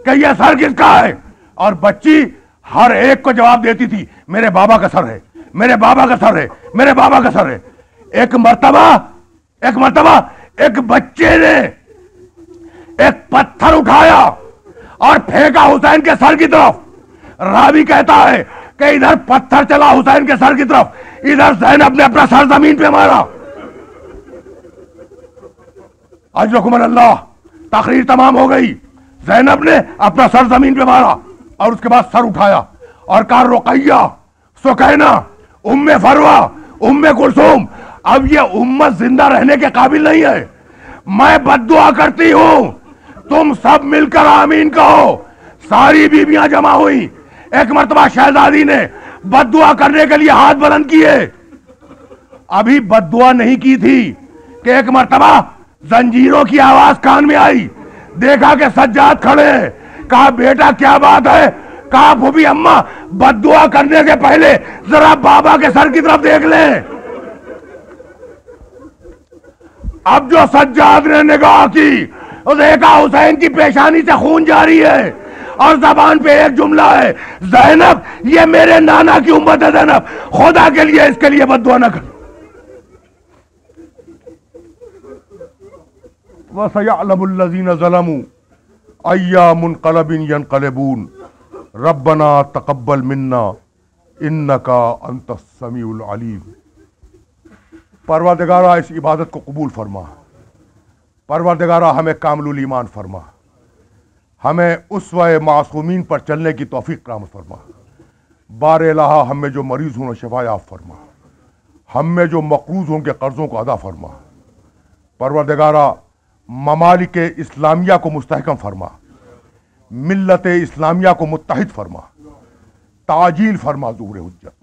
کہ یہ سر کس کا ہے، اور بچی ہر ایک کو جواب دیتی تھی میرے بابا کا سر ہے، میرے بابا کا سر ہے، میرے بابا کا سر ہے. ایک مرتبہ ایک بچے نے ایک پتھر اٹھایا اور پھینکا حسین کے سر کی طرف. راوی کہتا ہے کہ ادھر پتھر چلا حسین کے سر کی طرف، ادھر زینب نے اپنا سر زمین پہ مارا. اجرکم اللہ. تقریر تمام ہو گئی. زینب نے اپنا سر زمین پہ مارا اور اس کے بعد سر اٹھایا اور کہا رقیہ، سکینہ، ام فروہ، ام کلثوم، اب یہ امت زندہ رہنے کے قابل نہیں ہے. میں بد دعا کرتی ہوں، تم سب مل کر آمین کہو. ساری بیویاں جمع ہوئی. ایک مرتبہ شہزادی نے بد دعا کرنے کے لیے ہاتھ بلند کیے. ابھی بد دعا نہیں کی تھی کہ ایک مرتبہ زنجیروں کی آواز کان میں آئی. دیکھا کہ سجاد کھڑے ہیں، کہا بیٹا کیا بات ہے؟ کہا بھوبی اماں بد دعا کرنے سے پہلے ذرا بابا کے سر کی طرف دیکھ لیں۔ اب جو سجاد نے نگاہ کی تو دیکھا حسین کی پیشانی سے خون جاری ہے اور زبان پہ ایک جملہ ہے، زینب یہ میرے نانا کی امت ہے، زینب خدا کے لیے اس کے لیے بد دعا نہ کر۔ وَسَيَعْلَمُ الَّذِينَ ظَلَمُوا أَيَّ مُنْقَلَبٍ يَنْقَلِبُونَ رَبَّنَا تَقَبَّلْ مِنَّا إِنَّكَ أَنْتَ السَّمِيعُ الْعَلِيمُ۔ پروردگارہ اس عبادت کو قبول فرما، پروردگارہ ہمیں کامل الایمان فرما، ہمیں اسوہ معصومین پر چلنے کی توفیق عطا فرما۔ بار الہ ہم میں جو مریض ہوں شفا یاب فرما، ہم میں جو مقروض ہوں کے قرضوں کو ادا فرما۔ پروردگارہ ممالک اسلامیہ کو مستحکم فرما، ملت اسلامیہ کو متحد فرما، تعجیل فرما ظہور حجت۔